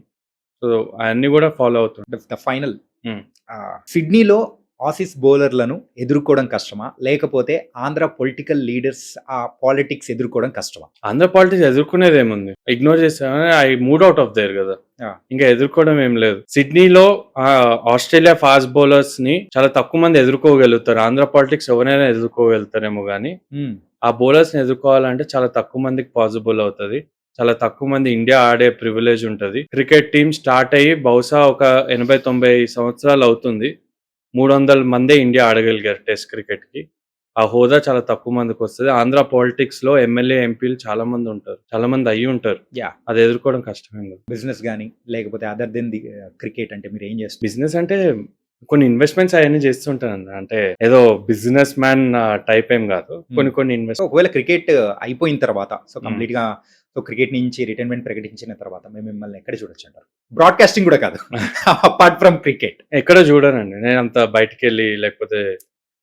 సో అవన్నీ కూడా ఫాలో అవుతుంది. ద ఫైనల్ సిడ్నీలో ఆసీస్ బౌలర్లను ఎదుర్కోవడం కష్టమా, లేకపోతే ఆంధ్ర పొలిటికల్ లీడర్స్ ఆ పాలిటిక్స్ ఎదుర్కోవడం కష్టమా? ఆంధ్ర పాలిటిక్స్ ఎదుర్కొనేది ఏముంది, ఇగ్నోర్ చేసామని I mood out of their కదా. ఇంకా ఎదుర్కోవడం ఏం లేదు. సిడ్నీలో ఆస్ట్రేలియా ఫాస్ట్ బౌలర్స్ ని చాలా తక్కువ మంది ఎదుర్కోగలుగుతారు. ఆంధ్ర పాలిటిక్స్ ఎవరైనా ఎదుర్కోగలుగుతారేమో కానీ ఆ బౌలర్స్ ని ఎదుర్కోవాలంటే చాలా తక్కువ మందికి పాసిబుల్ అవుతుంది. చాలా తక్కువ మంది ఇండియా ఆడే ప్రివిలేజ్ ఉంటుంది. క్రికెట్ టీమ్ స్టార్ట్ అయ్యి బహుశా ఒక 80-90 సంవత్సరాలు అవుతుంది. 300 మందే ఇండియా ఆడగలిగారు టెస్ట్ క్రికెట్ కి. ఆ హోదా చాలా తక్కువ మందికి వస్తుంది. ఆంధ్ర పాలిటిక్స్ లో ఎమ్మెల్యే, ఎంపీలు చాలా మంది ఉంటారు, చాలా మంది అయ్యి ఉంటారు. అది ఎదుర్కోవడం కష్టమే. బిజినెస్ కానీ లేకపోతే అదర్ దెన్ ది క్రికెట్ అంటే మీరు ఏం చేస్తారు? బిజినెస్ అంటే కొన్ని ఇన్వెస్ట్మెంట్స్ అవన్నీ చేస్తుంటాను. అంటే ఏదో బిజినెస్ మ్యాన్ టైప్ ఏం కాదు, కొన్ని ఇన్వెస్ట్. ఒకవేళ క్రికెట్ అయిపోయిన తర్వాత సో కంప్లీట్ గా సో క్రికెట్ నుంచి రిటైర్మెంట్ ప్రకటించిన తర్వాత మేము మిమ్మల్ని ఎక్కడ చూడొచ్చు అంటారు? బ్రాడ్కాస్టింగ్ కూడా కాదు, అపార్ట్ ఫ్రమ్ క్రికెట్. ఎక్కడ చూడనండి నేను అంత బయటికి వెళ్ళి, లేకపోతే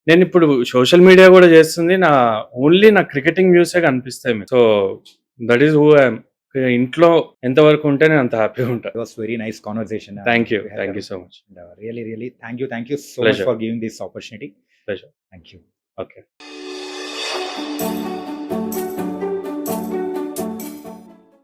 నేను ఇప్పుడు సోషల్ మీడియా కూడా చేస్తుంది నా ఓన్లీ నా క్రికెటింగ్ వ్యూసే కనిపిస్తాయి. So that is who I'm. ఇంట్లో ఎంతవరకు ఉంటే నేను అంత హ్యాపీగా ఉంటాను. It was very nice conversation. Thank you so much. Really thank you so much for giving this opportunity. Pleasure. Thank you. Okay.